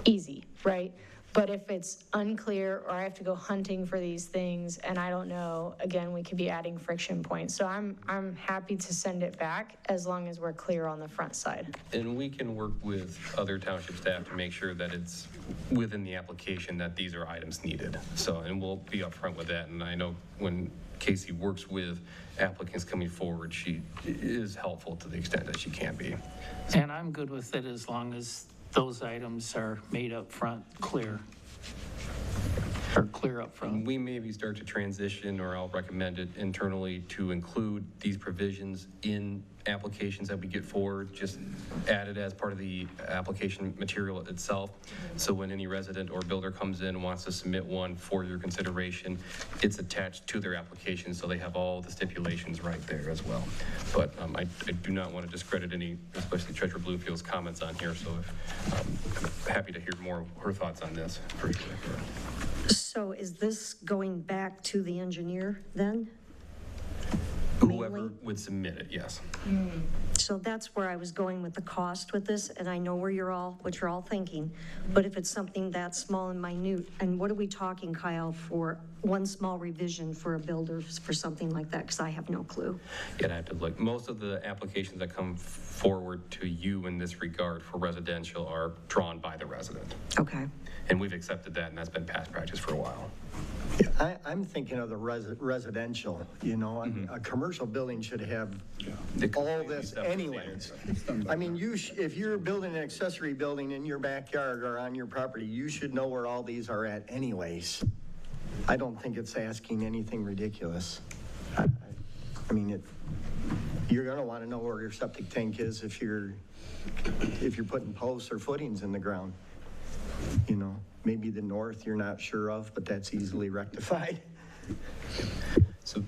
easy, right? But if it's unclear, or I have to go hunting for these things and I don't know, again, we could be adding friction points. So I'm happy to send it back as long as we're clear on the front side. And we can work with other township staff to make sure that it's within the application that these are items needed. So, and we'll be upfront with that. And I know when Casey works with applicants coming forward, she is helpful to the extent that she can be. And I'm good with it as long as those items are made up front clear. Or clear up front. We maybe start to transition, or I'll recommend it internally, to include these provisions in applications that we get forward, just add it as part of the application material itself. So when any resident or builder comes in and wants to submit one for your consideration, it's attached to their application, so they have all the stipulations right there as well. But I do not want to discredit any, especially Treasurer Bluefield's comments on here, so I'm happy to hear more of her thoughts on this. So is this going back to the engineer then? Whoever Mainly? would submit it, yes. So that's where I was going with the cost with this, and I know what you're all thinking, but if it's something that small and minute, and what are we talking, Kyle, for one small revision for a builder for something like that? Because I have no clue. You'd have to look. Most of the applications that come forward to you in this regard for residential are drawn by the resident. Okay. And we've accepted that, and that's been past practice for a while. I'm thinking of the residential, you know, a commercial building should have The all this anyways. I mean, if you're building an accessory building in your backyard or on your property, you should know where all these are at anyways. I don't think it's asking anything ridiculous. I mean, you're gonna wanna know where your septic tank is if you're putting posts or footings in the ground. You know, maybe the north you're not sure of, but that's easily rectified. So,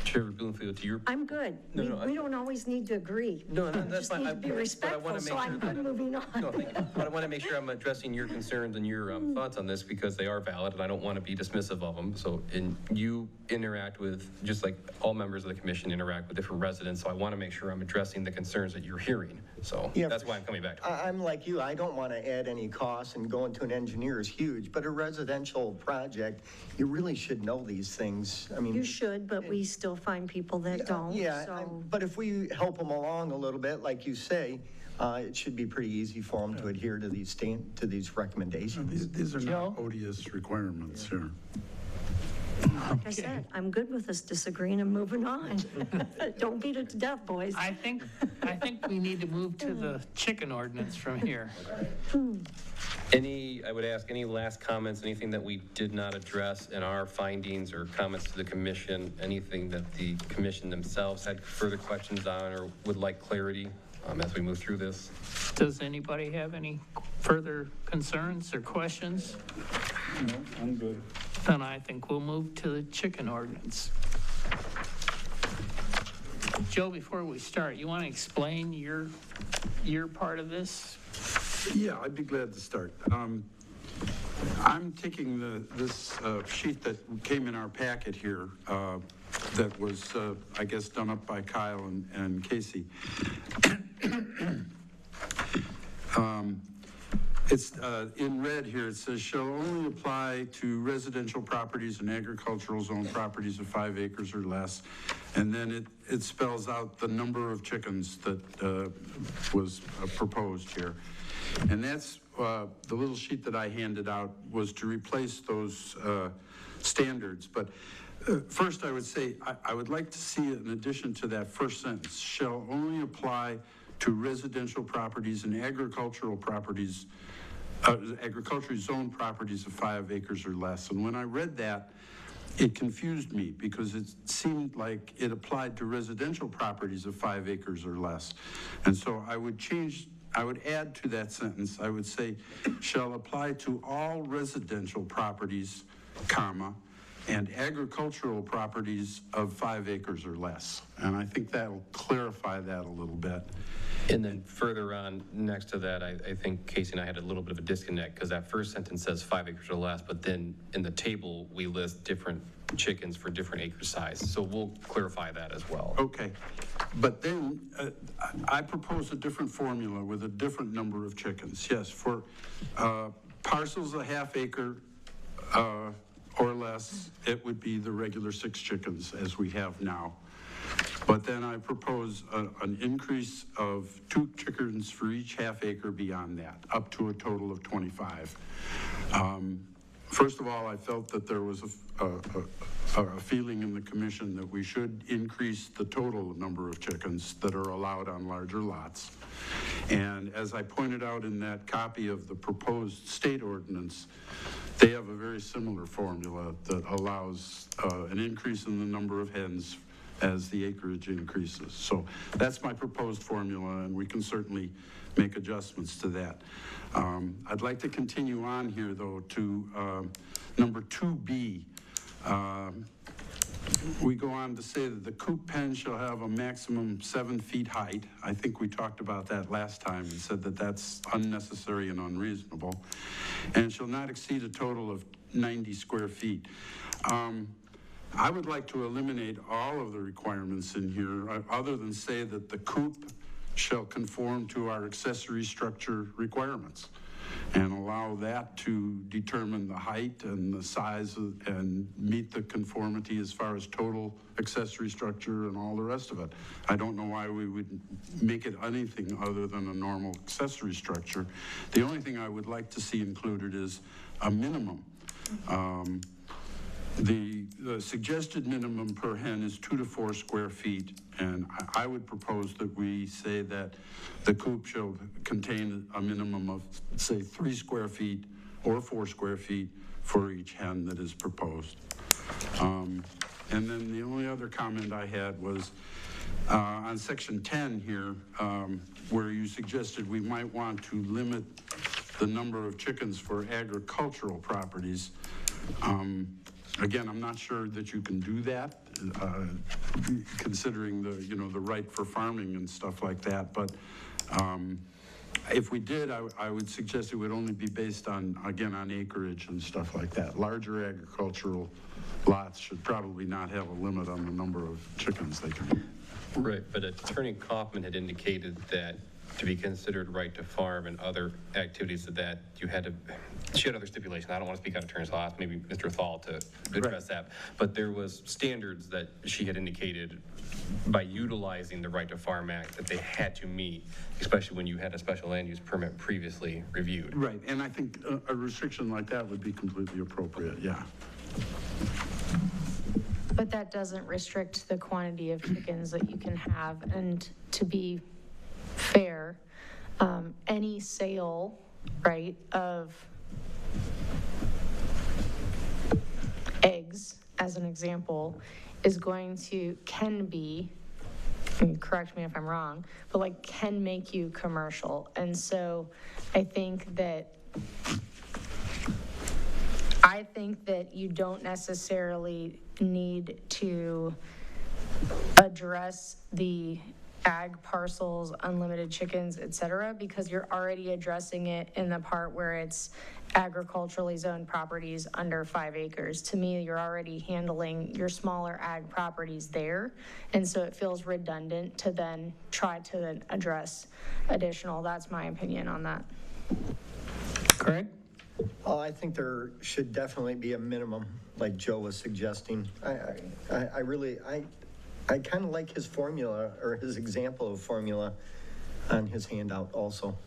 Chair Bloomfield, to your... I'm good. No, We don't always need to agree. No, that's fine. Just need to be respectful, so I'm good moving on. No, thank you. But I want to make sure I'm addressing your concerns and your thoughts on this, because they are valid, and I don't want to be dismissive of them. So, and you interact with, just like all members of the commission interact with different residents, so I want to make sure I'm addressing the concerns that you're hearing. So Yeah, that's why I'm coming back to it. I'm like you, I don't want to add any costs, and going to an engineer is huge, but a residential project, you really should know these things. I mean. You should, but we still find people that don't, Yeah, so. but if we help them along a little bit, like you say, it should be pretty easy for them to adhere to these recommendations. These are Joe? not odious requirements here. Like I said, I'm good with us disagreeing and moving on. Don't beat it to death, boys. I think we need to move to the chicken ordinance from here. I would ask, any last comments, anything that we did not address in our findings or comments to the commission, anything that the commission themselves had further questions on or would like clarity as we move through this? Does anybody have any further concerns or questions? No, I'm good. Then I think we'll move to the chicken ordinance. Joe, before we start, you want to explain your part of this? Yeah, I'd be glad to start. I'm taking this sheet that came in our packet here that was, I guess, done up by Kyle and Casey. It's in red here. It says, shall only apply to residential properties and agricultural zone properties of 5 acres or less. And then it spells out the number of chickens that was proposed here. And that's the little sheet that I handed out was to replace those standards. But first I would say, I would like to see, in addition to that first sentence, shall only apply to residential properties and agricultural properties, agriculturally zoned properties of 5 acres or less. And when I read that, it confused me because it seemed like it applied to residential properties of 5 acres or less. And so I would add to that sentence, I would say, shall apply to all residential properties, comma, and agricultural properties of 5 acres or less. And I think that'll clarify that a little bit. And then further on, next to that, I think Casey and I had a little bit of a disconnect because that first sentence says 5 acres or less, but then in the table, we list different chickens for different acre size. So we'll clarify that as well. Okay, but then I propose a different formula with a different number of chickens. Yes, for parcels a half acre or less, it would be the regular 6 chickens as we have now. But then I propose an increase of 2 chickens for each half acre beyond that, up to a total of 25. First of all, I felt that there was a feeling in the commission that we should increase the total number of chickens that are allowed on larger lots. And as I pointed out in that copy of the proposed state ordinance, they have a very similar formula that allows an increase in the number of hens as the acreage increases. So that's my proposed formula, and we can certainly make adjustments to that. I'd like to continue on here, though, to number 2B. We go on to say that the coop pen shall have a maximum 7 feet height. I think we talked about that last time and said that that's unnecessary and unreasonable, and shall not exceed a total of 90 square feet. I would like to eliminate all of the requirements in here, other than say that the coop shall conform to our accessory structure requirements and allow that to determine the height and the size and meet the conformity as far as total accessory structure and all the rest of it. I don't know why we would make it anything other than a normal accessory structure. The only thing I would like to see included is a minimum. The suggested minimum per hen is 2 to 4 square feet, and I would propose that we say that the coop shall contain a minimum of, say, 3 square feet or 4 square feet for each hen that is proposed. And then the only other comment I had was on section 10 here, where you suggested we might want to limit the number of chickens for agricultural properties. Again, I'm not sure that you can do that, considering the right for farming and stuff like that. But if we did, I would suggest it would only be based on, again, on acreage and stuff like that. Larger agricultural lots should probably not have a limit on the number of chickens they can. Right, but Attorney Kaufman had indicated that to be considered right to farm and other activities of that, you had to, she had other stipulations. I don't want to speak out of turn, so I'll ask maybe Mr. Thal to address that. But there was standards that she had indicated by utilizing the Right to Farm Act that they had to meet, especially when you had a special land use permit previously reviewed. Right, and I think a restriction like that would be completely appropriate, yeah. But that doesn't restrict the quantity of chickens that you can have. And to be fair, any sale, right, of eggs, as an example, is going to, can be, and correct me if I'm wrong, but like can make you commercial. And so I think that you don't necessarily need to address the ag parcels, unlimited chickens, et cetera, because you're already addressing it in the part where it's agriculturally zoned properties under 5 acres. To me, you're already handling your smaller ag properties there. And so it feels redundant to then try to then address additional. That's my opinion on that. Craig? Well, I think there should definitely be a minimum, like Joe was suggesting. I kind of like his formula, or his example of formula on his handout also.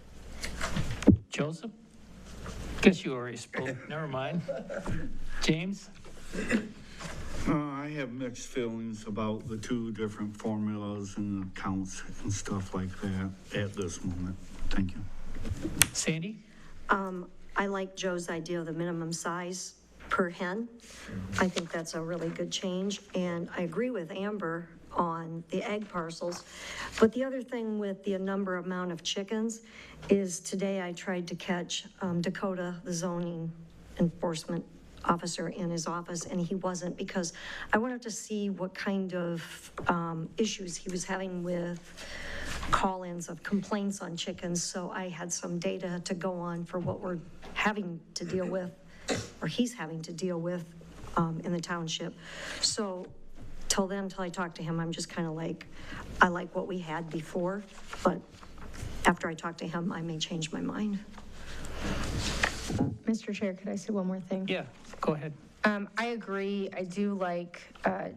Joseph? Guess you already spoke. Never mind. James? I have mixed feelings about the 2 different formulas and accounts and stuff like that at this moment. Thank you. Sandy? I like Joe's idea of the minimum size per hen. I think that's a really good change, and I agree with Amber on the egg parcels. But the other thing with the amount of chickens is today I tried to catch Dakota, the zoning enforcement officer, in his office, and he wasn't, because I wanted to see what kind of issues he was having with call-ins of complaints on chickens, so I had some data to go on for what we're having to deal with, or he's having to deal with in the township. So till I talk to him, I'm just kind of like, I like what we had before, but after I talk to him, I may change my mind. Mr. Chair, could I say one more thing? Yeah, go ahead. I agree. I do like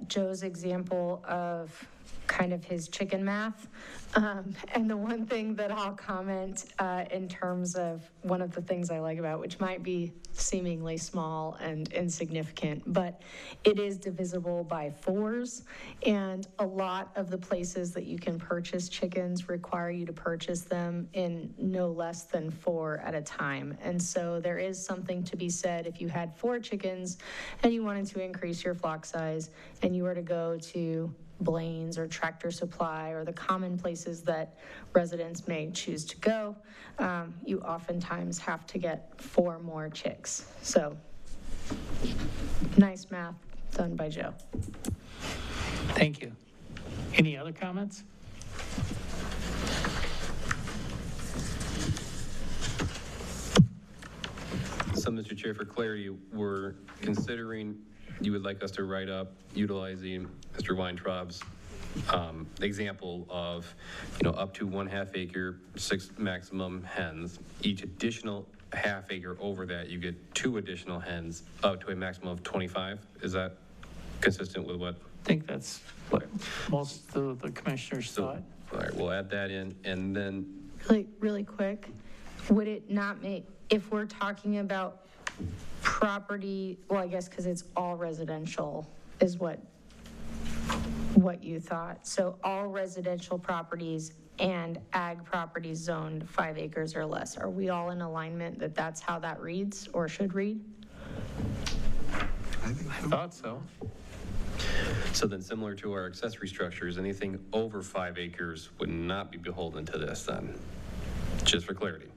Joe's example of kind of his chicken math. And the one thing that I'll comment in terms of one of the things I like about, which might be seemingly small and insignificant, but it is divisible by 4s. And a lot of the places that you can purchase chickens require you to purchase them in no less than 4 at a time. And so there is something to be said if you had 4 chickens and you wanted to increase your flock size and you were to go to Blaine's or Tractor Supply or the common places that residents may choose to go, you oftentimes have to get 4 more chicks. So nice math done by Joe. Thank you. Any other comments? So, Mr. Chair, for clarity, we're considering, you would like us to write up utilizing Mr. Weintraub's example of, up to 1/2 acre, 6 maximum hens. Each additional half acre over that, you get 2 additional hens up to a maximum of 25. Is that consistent with what? I think that's what most of the commissioners thought. All right, we'll add that in, and then Really quick, would it not make, if we're talking about property, well, I guess because it's all residential is what you thought. So all residential properties and ag properties zoned 5 acres or less. Are we all in alignment that that's how that reads or should read? I thought so. So then, similar to our accessory structures, anything over 5 acres would not be beholden to this then, just for clarity.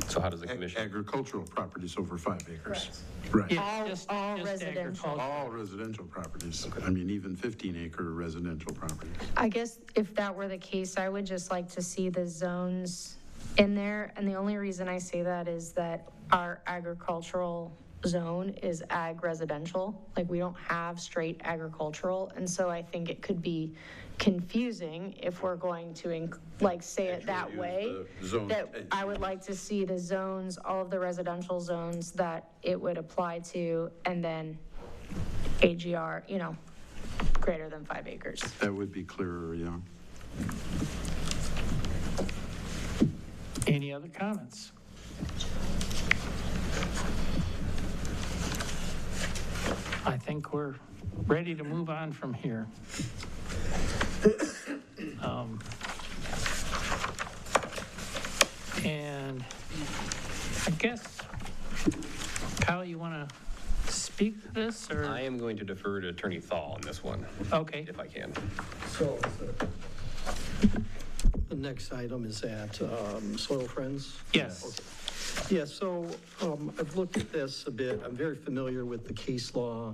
So how does the commission? Agricultural properties over 5 acres. Right. Yeah, All just residential. agricultural. All residential properties. I mean, even 15-acre residential properties. I guess if that were the case, I would just like to see the zones in there. And the only reason I say that is that our agricultural zone is ag residential. Like, we don't have straight agricultural. And so I think it could be confusing if we're going to say it that way. That I would like to see the zones, all of the residential zones that it would apply to, and then AGR, greater than 5 acres. That would be clearer, yeah. Any other comments? I think we're ready to move on from here. And I guess, Kyle, you want to speak to this, or? I am going to defer to Attorney Thal on this one. Okay. If I can. So the next item is at Soil Friends? Yes. Okay. Yeah, so I've looked at this a bit. I'm very familiar with the case law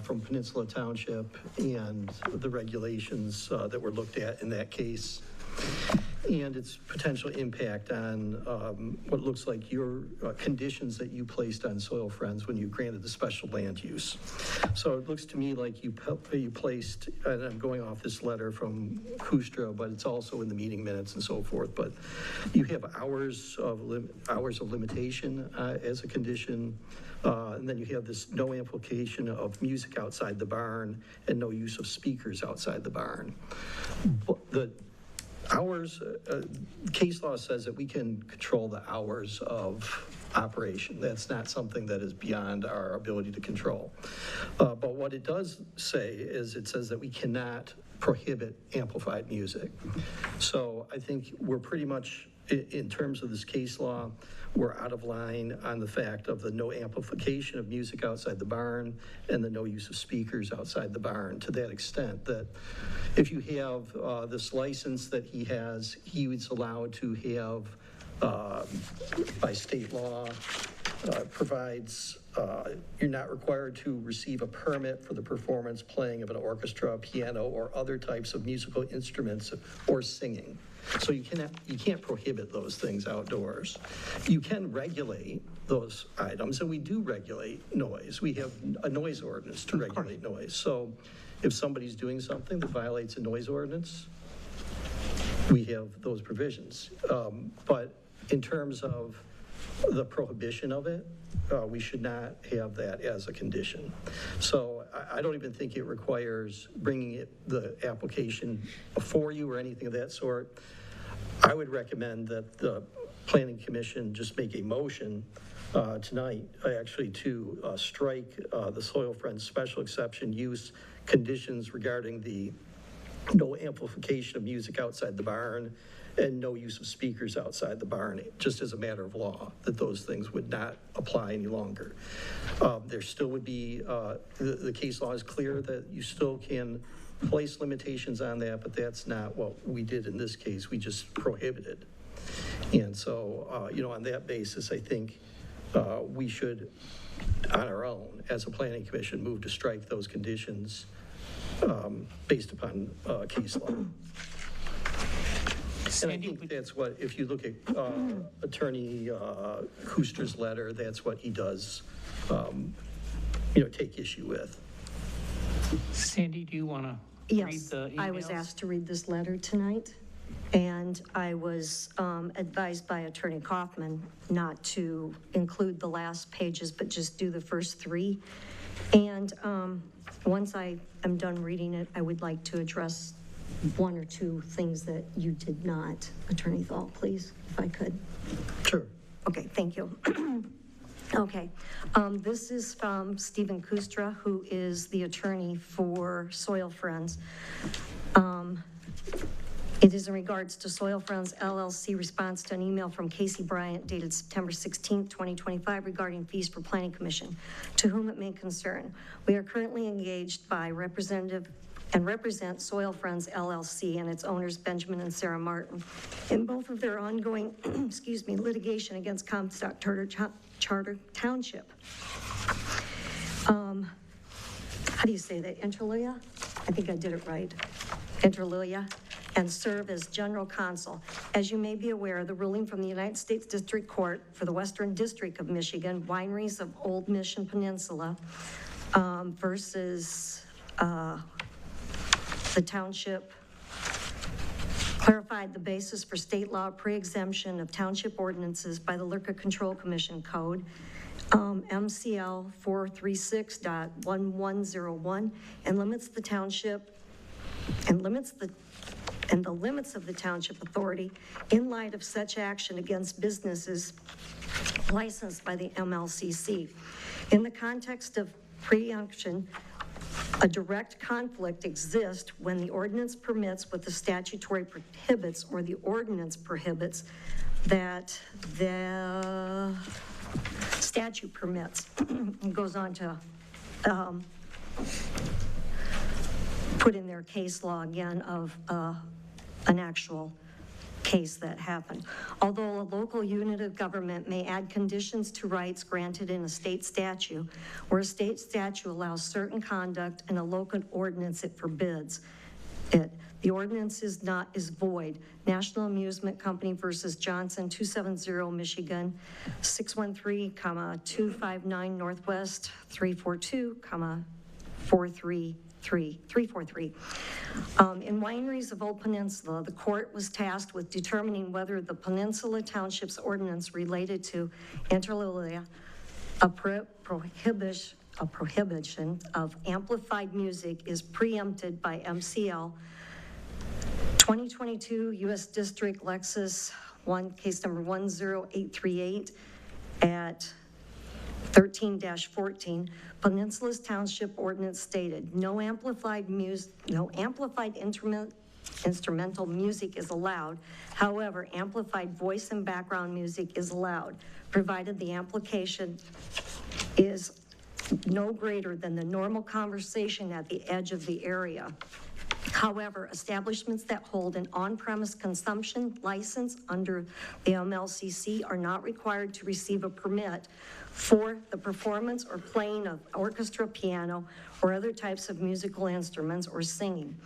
from Peninsula Township and the regulations that were looked at in that case, and its potential impact on what looks like your conditions that you placed on Soil Friends when you granted the special land use. So it looks to me like you placed, and I'm going off this letter from Kustra, but it's also in the meeting minutes and so forth, but you have hours of limitation as a condition, and then you have this no amplification of music outside the barn and no use of speakers outside the barn. The hours, case law says that we can control the hours of operation. That's not something that is beyond our ability to control. But what it does say is it says that we cannot prohibit amplified music. So I think we're pretty much, in terms of this case law, we're out of line on the fact of the no amplification of music outside the barn and the no use of speakers outside the barn, to that extent that if you have this license that he has, he was allowed to have, by state law, provides, you're not required to receive a permit for the performance, playing of an orchestra, piano, or other types of musical instruments or singing. So you can't prohibit those things outdoors. You can regulate those items, and we do regulate noise. We have a noise ordinance to regulate noise. So if somebody's doing something that violates a noise ordinance, we have those provisions. But in terms of the prohibition of it, we should not have that as a condition. So I don't even think it requires bringing the application before you or anything of that sort. I would recommend that the Planning Commission just make a motion tonight, actually, to strike the Soil Friends special exception use conditions regarding the no amplification of music outside the barn and no use of speakers outside the barn, just as a matter of law, that those things would not apply any longer. There still would be, the case law is clear that you still can place limitations on that, but that's not what we did in this case. We just prohibited. And so, on that basis, I think we should, on our own, as a planning commission, move to strike those conditions based upon case law. And I think that's what, if you look at Attorney Kuster's letter, that's what he does, take issue with. Sandy, do you want to read Yes, the emails? I was asked to read this letter tonight, and I was advised by Attorney Kaufman not to include the last pages, but just do the first three. And once I am done reading it, I would like to address one or two things that you did not. Attorney Thal, please, if I could. Sure. Okay, thank you. Okay, this is from Stephen Kustra, who is the attorney for Soil Friends. It is in regards to Soil Friends LLC response to an email from Casey Bryant dated September 16th, 2025 regarding fees for Planning Commission, to whom it may concern. We are currently engaged by represent Soil Friends LLC and its owners Benjamin and Sarah Martin in both of their ongoing, litigation against Comstock Charter Township. How do you say that? Interlilia? I think I did it right. Interlilia, and serve as general counsel. As you may be aware, the ruling from the United States District Court for the Western District of Michigan, Wineries of Old Mission Peninsula versus the township, clarified the basis for state law pre-exemption of township ordinances by the Liquor Control Commission Code, MCL 436.1101, and limits the township and the limits of the township authority in light of such action against businesses licensed by the MLCC. In the context of preemption, a direct conflict exists when the ordinance permits what the statutory prohibits, or the ordinance prohibits that the statute permits. It goes on to put in their case law again of an actual case that happened. Although a local unit of government may add conditions to rights granted in a state statute, where a state statute allows certain conduct and a local ordinance it forbids it, the ordinance is void. National Amusement Company versus Johnson, 270 Michigan, 613,259 Northwest, 342, 343. In Wineries of Old Peninsula, the court was tasked with determining whether the Peninsula Township's ordinance related to interlilia, a prohibition of amplified music, is preempted by MCL 2022 U.S. District Lexus 1, case number 10838 at 13-14, Peninsula's Township Ordinance stated, no amplified instrumental music is allowed. However, amplified voice and background music is allowed, provided the amplification is no greater than the normal conversation at the edge of the area. However, establishments that hold an on-premise consumption license under the MLCC are not required to receive a permit for the performance or playing of orchestra, piano, or other types of musical instruments or singing.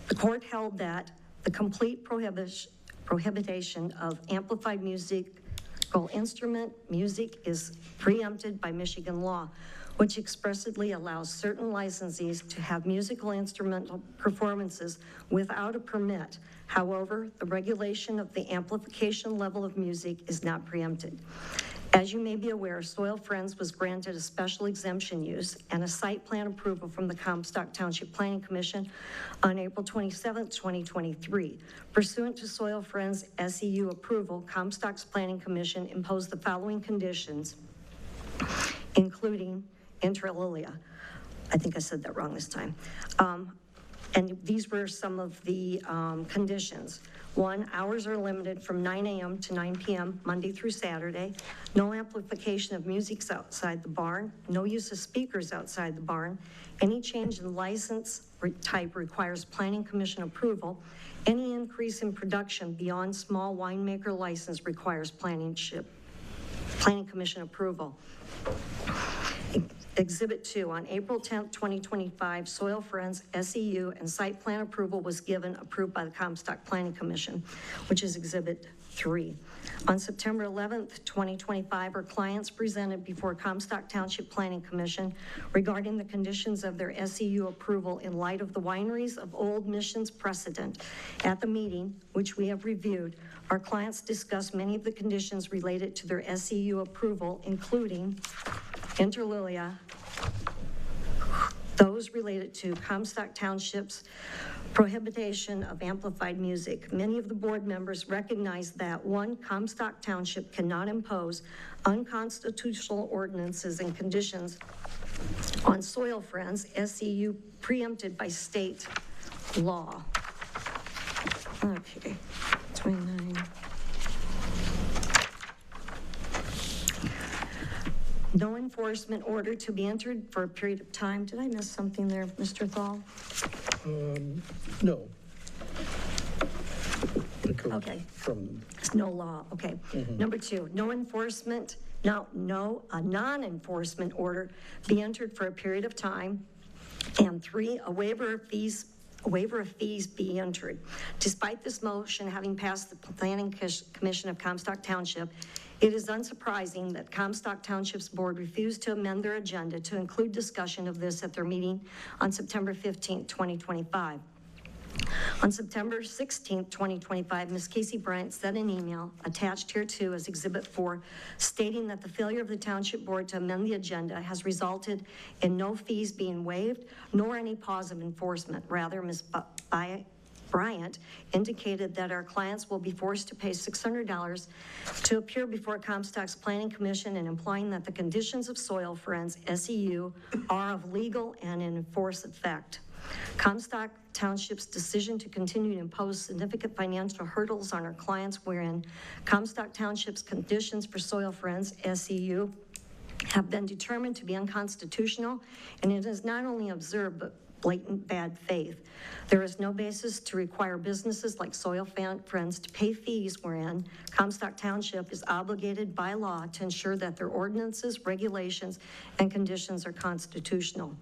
The court held that the complete prohibition of amplified musical instrument music is preempted by Michigan law, which expressly allows certain licensees to have musical instrumental performances without a permit. However, the regulation of the amplification level of music is not preempted. As you may be aware, Soil Friends was granted a special exemption use and a site plan approval from the Comstock Township Planning Commission on April 27, 2023. Pursuant to Soil Friends SEU approval, Comstock's Planning Commission imposed the following conditions, including inter alia. I think I said that wrong this time. And these were some of the conditions. 1, hours are limited from 9 a.m. to 9 p.m., Monday through Saturday. No amplification of music outside the barn. No use of speakers outside the barn. Any change in license type requires Planning Commission approval. Any increase in production beyond small winemaker license requires Planning Commission approval. Exhibit 2, on April 10th, 2025, Soil Friends SEU and site plan approval was approved by the Comstock Planning Commission, which is Exhibit 3. On September 11th, 2025, our clients presented before Comstock Township Planning Commission regarding the conditions of their SEU approval in light of the wineries of Old Mission's precedent. At the meeting, which we have reviewed, our clients discussed many of the conditions related to their SEU approval, including inter alia, those related to Comstock Township's prohibition of amplified music. Many of the board members recognize that 1, Comstock Township cannot impose unconstitutional ordinances and conditions on Soil Friends SEU preempted by state law. Okay, 29. No enforcement order to be entered for a period of time. Did I miss something there, Mr. Thal? No. Okay. From, No law, okay. Number 2, no enforcement, a non-enforcement order be entered for a period of time. And 3, a waiver of fees be entered. Despite this motion having passed the Planning Commission of Comstock Township, it is unsurprising that Comstock Township's board refused to amend their agenda to include discussion of this at their meeting on September 15, 2025. On September 16, 2025, Ms. Casey Bryant sent an email attached here too as Exhibit 4, stating that the failure of the Township Board to amend the agenda has resulted in no fees being waived, nor any pause of enforcement. Rather, Ms. Bryant indicated that our clients will be forced to pay $600 to appear before Comstock's Planning Commission, and implying that the conditions of Soil Friends SEU are of legal and in force effect. Comstock Township's decision to continue to impose significant financial hurdles on our clients, wherein Comstock Township's conditions for Soil Friends SEU have been determined to be unconstitutional, and it is not only observed but blatant bad faith. There is no basis to require businesses like Soil Friends to pay fees, wherein Comstock Township is obligated by law to ensure that their ordinances, regulations, and conditions are constitutional.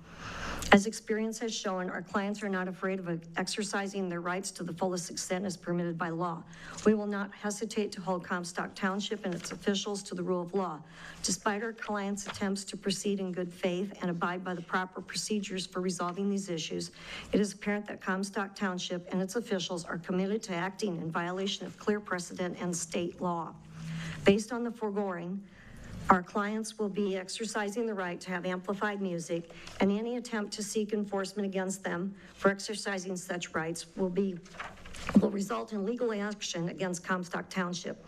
As experience has shown, our clients are not afraid of exercising their rights to the fullest extent as permitted by law. We will not hesitate to hold Comstock Township and its officials to the rule of law. Despite our clients' attempts to proceed in good faith and abide by the proper procedures for resolving these issues, it is apparent that Comstock Township and its officials are committed to acting in violation of clear precedent and state law. Based on the foregoing, our clients will be exercising the right to have amplified music, and any attempt to seek enforcement against them for exercising such rights will result in legal action against Comstock Township.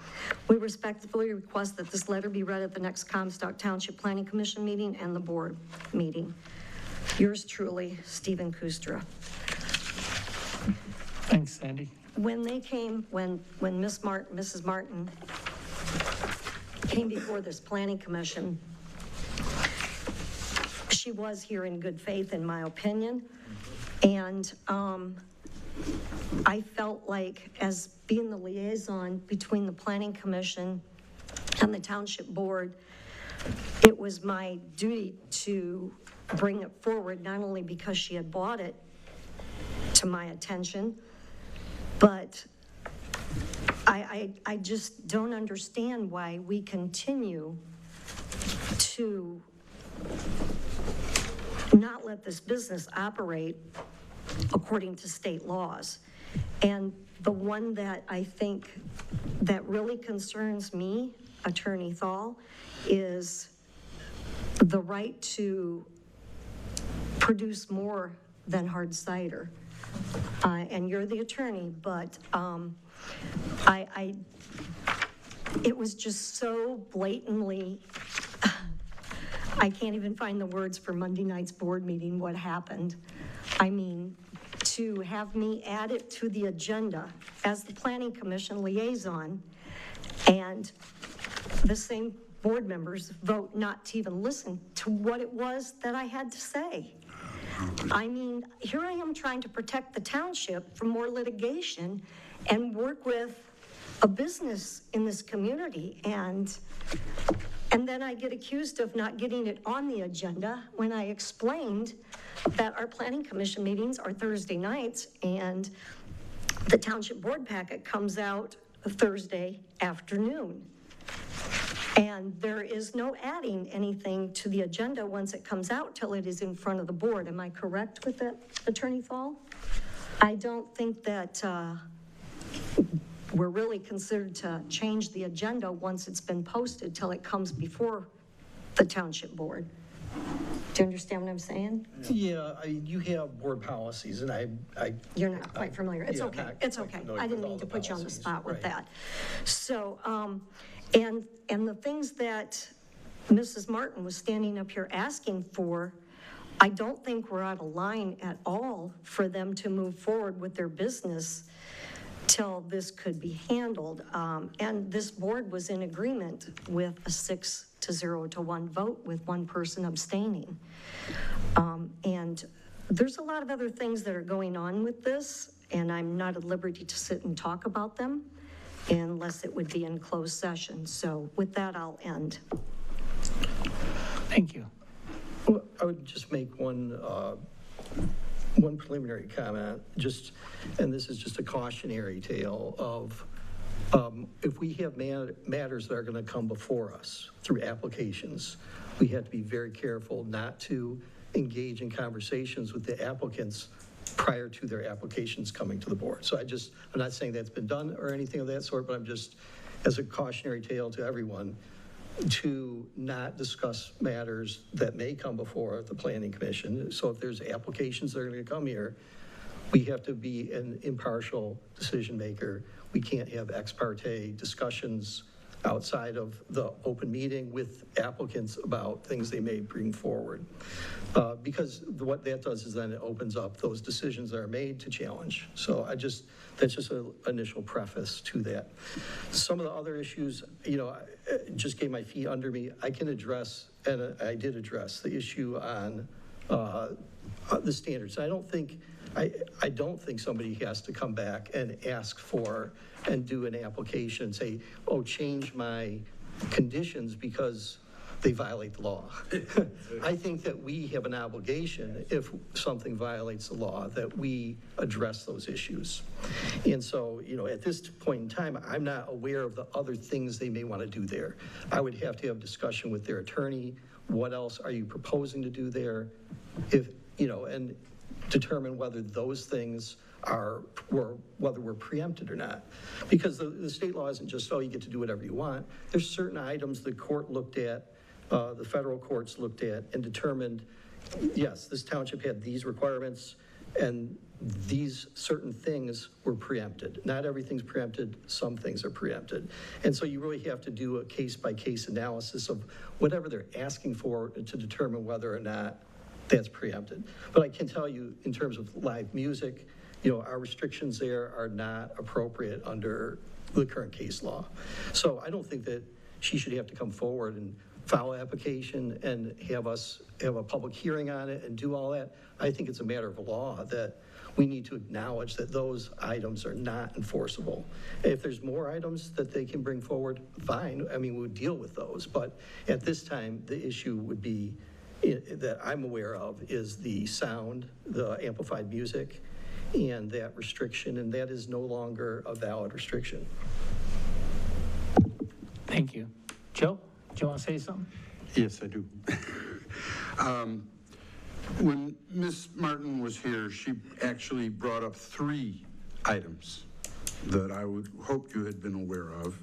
We respectfully request that this letter be read at the next Comstock Township Planning Commission meeting and the board meeting. Yours truly, Stephen Kustra. Thanks, Sandy. When they came, when Mrs. Martin came before this planning commission, she was here in good faith, in my opinion. And I felt like, as being the liaison between the planning commission and the township board, it was my duty to bring it forward, not only because she had brought it to my attention, but I just don't understand why we continue to not let this business operate according to state laws. And the one that I think that really concerns me, Attorney Thal, is the right to produce more than hard cider. And you're the attorney, but it was just so blatantly, I can't even find the words for Monday night's board meeting, what happened. I mean, to have me add it to the agenda as the Planning Commission liaison, and the same board members vote not to even listen to what it was that I had to say. I mean, here I am trying to protect the township from more litigation and work with a business in this community, and then I get accused of not getting it on the agenda when I explained that our Planning Commission meetings are Thursday nights and the Township Board packet comes out Thursday afternoon. And there is no adding anything to the agenda once it comes out till it is in front of the board. Am I correct with that, Attorney Thal? I don't think that we're really considered to change the agenda once it's been posted till it comes before the Township Board. Do you understand what I'm saying? Yeah, you have board policies, and I You're not quite familiar. It's yeah, okay. not It's quite okay. familiar I didn't with all mean to the put you on the policies, spot with right. that. So, and the things that Mrs. Martin was standing up here asking for, I don't think we're out of line at all for them to move forward with their business till this could be handled. And this board was in agreement with a 6-0-1 vote with one person abstaining. And there's a lot of other things that are going on with this, and I'm not at liberty to sit and talk about them unless it would be in closed session. So with that, I'll end. Thank you. Well, I would just make one preliminary comment, and this is just a cautionary tale of if we have matters that are going to come before us through applications, we have to be very careful not to engage in conversations with the applicants prior to their applications coming to the board. So I'm not saying that's been done or anything of that sort, but I'm just, as a cautionary tale to everyone, to not discuss matters that may come before the Planning Commission. So if there's applications that are going to come here, we have to be an impartial decision maker. We can't have ex parte discussions outside of the open meeting with applicants about things they may bring forward. Because what that does is then it opens up those decisions that are made to challenge. So that's just an initial preface to that. Some of the other issues, just getting my feet under me, I can address, and I did address the issue on the standards. I don't think somebody has to come back and ask for and do an application and say, oh, change my conditions because they violate the law. I think that we have an obligation, if something violates the law, that we address those issues. And so, at this point in time, I'm not aware of the other things they may want to do there. I would have to have discussion with their attorney. What else are you proposing to do there? And determine whether those things whether we're preempted or not. Because the state law isn't just, oh, you get to do whatever you want. There's certain items the court looked at, the federal courts looked at and determined, yes, this township had these requirements and these certain things were preempted. Not everything's preempted, some things are preempted. And so you really have to do a case-by-case analysis of whatever they're asking for to determine whether or not that's preempted. But I can tell you, in terms of live music, our restrictions there are not appropriate under the current case law. So I don't think that she should have to come forward and file an application and have a public hearing on it and do all that. I think it's a matter of law that we need to acknowledge that those items are not enforceable. If there's more items that they can bring forward, fine. I mean, we'll deal with those. But at this time, the issue would be, that I'm aware of, is the sound, the amplified music, and that restriction, and that is no longer a valid restriction. Thank you. Joe, do you want to say something? Yes, I do. When Ms. Martin was here, she actually brought up 3 items that I would hope you had been aware of.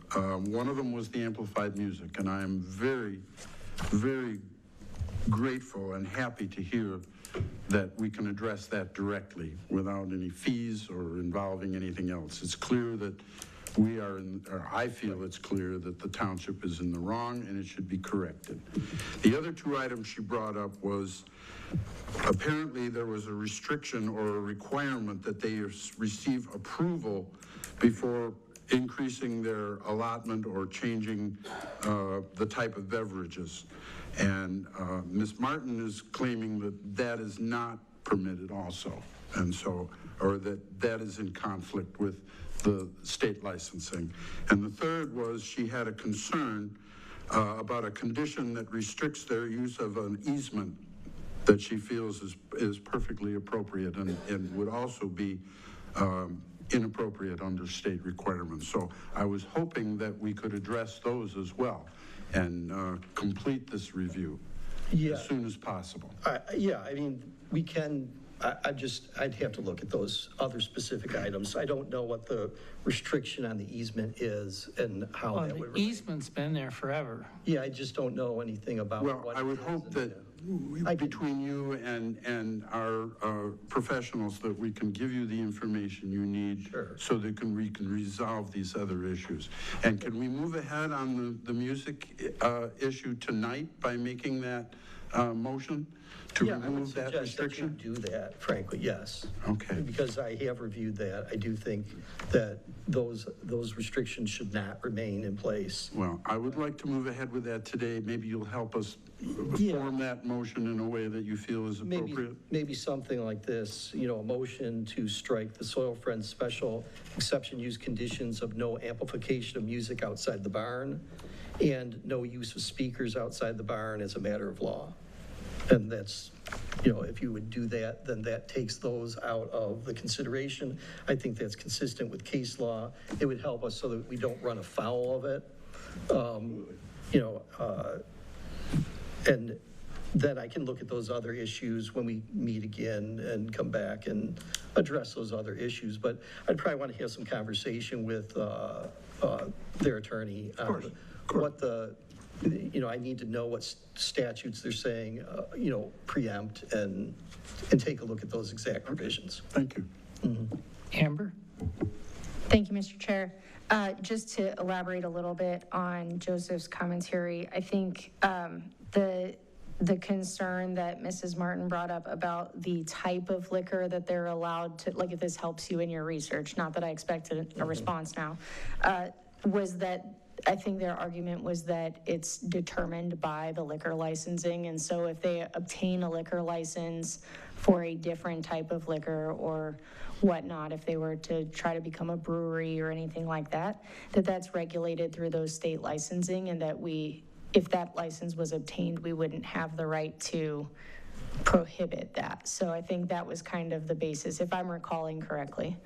One of them was the amplified music, and I am very, very grateful and happy to hear that we can address that directly without any fees or involving anything else. It's clear that we are or I feel it's clear that the township is in the wrong and it should be corrected. The other 2 items she brought up was apparently there was a restriction or a requirement that they receive approval before increasing their allotment or changing the type of beverages. And Ms. Martin is claiming that that is not permitted also. And so, or that is in conflict with the state licensing. And the third was she had a concern about a condition that restricts their use of an easement that she feels is perfectly appropriate and would also be inappropriate under state requirements. So I was hoping that we could address those as well and complete this review as soon as possible. Yeah, I mean, we can, I'd have to look at those other specific items. I don't know what the restriction on the easement is and how that would. The easement's been there forever. Yeah, I just don't know anything about. Well, I would hope that between you and our professionals that we can give you the information you need so that we can resolve these other issues. And can we move ahead on the music issue tonight by making that motion to remove that restriction? That you do that, frankly, yes. Okay. Because I have reviewed that. I do think that those restrictions should not remain in place. Well, I would like to move ahead with that today. Maybe you'll help us form that motion in a way that you feel is appropriate. Maybe something like this, you know, a motion to strike the Soil Friends special exception use conditions of no amplification of music outside the barn and no use of speakers outside the barn as a matter of law. And that's, you know, if you would do that, then that takes those out of the consideration. I think that's consistent with case law. It would help us so that we don't run afoul of it. And then I can look at those other issues when we meet again and come back and address those other issues. But I'd probably want to have some conversation with their attorney on what you know, I need to know what statutes they're saying, you know, preempt and take a look at those exact provisions. Thank you. Mm-hmm. Amber? Thank you, Mr. Chair. Just to elaborate a little bit on Joseph's commentary, I think the concern that Mrs. Martin brought up about the type of liquor that they're allowed to, like if this helps you in your research, not that I expected a response now, was that I think their argument was that it's determined by the liquor licensing. And so if they obtain a liquor license for a different type of liquor or whatnot, if they were to try to become a brewery or anything like that, that's regulated through those state licensing, and that if that license was obtained, we wouldn't have the right to prohibit that. So I think that was kind of the basis, if I'm recalling correctly.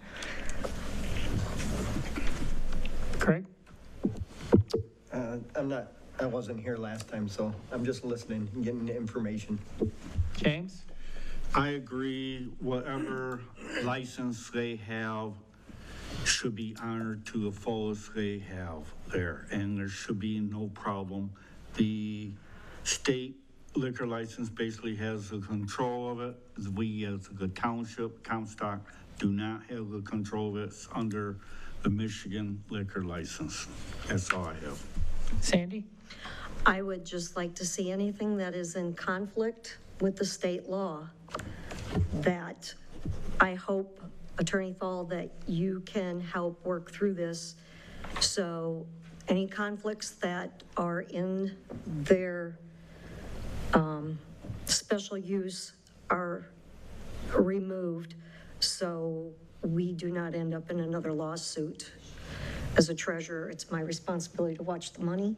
Craig? I wasn't here last time, so I'm just listening and getting the information. James? I agree, whatever license they have should be honored to the fullest they have there, and there should be no problem. The state liquor license basically has the control of it. We as the township, Comstock, do not have the control of it. It's under the Michigan liquor license. That's all I have. Sandy? I would just like to see anything that is in conflict with the state law, that I hope, Attorney Thal, that you can help work through this. So any conflicts that are in their special use are removed, so we do not end up in another lawsuit. As a treasurer, it's my responsibility to watch the money.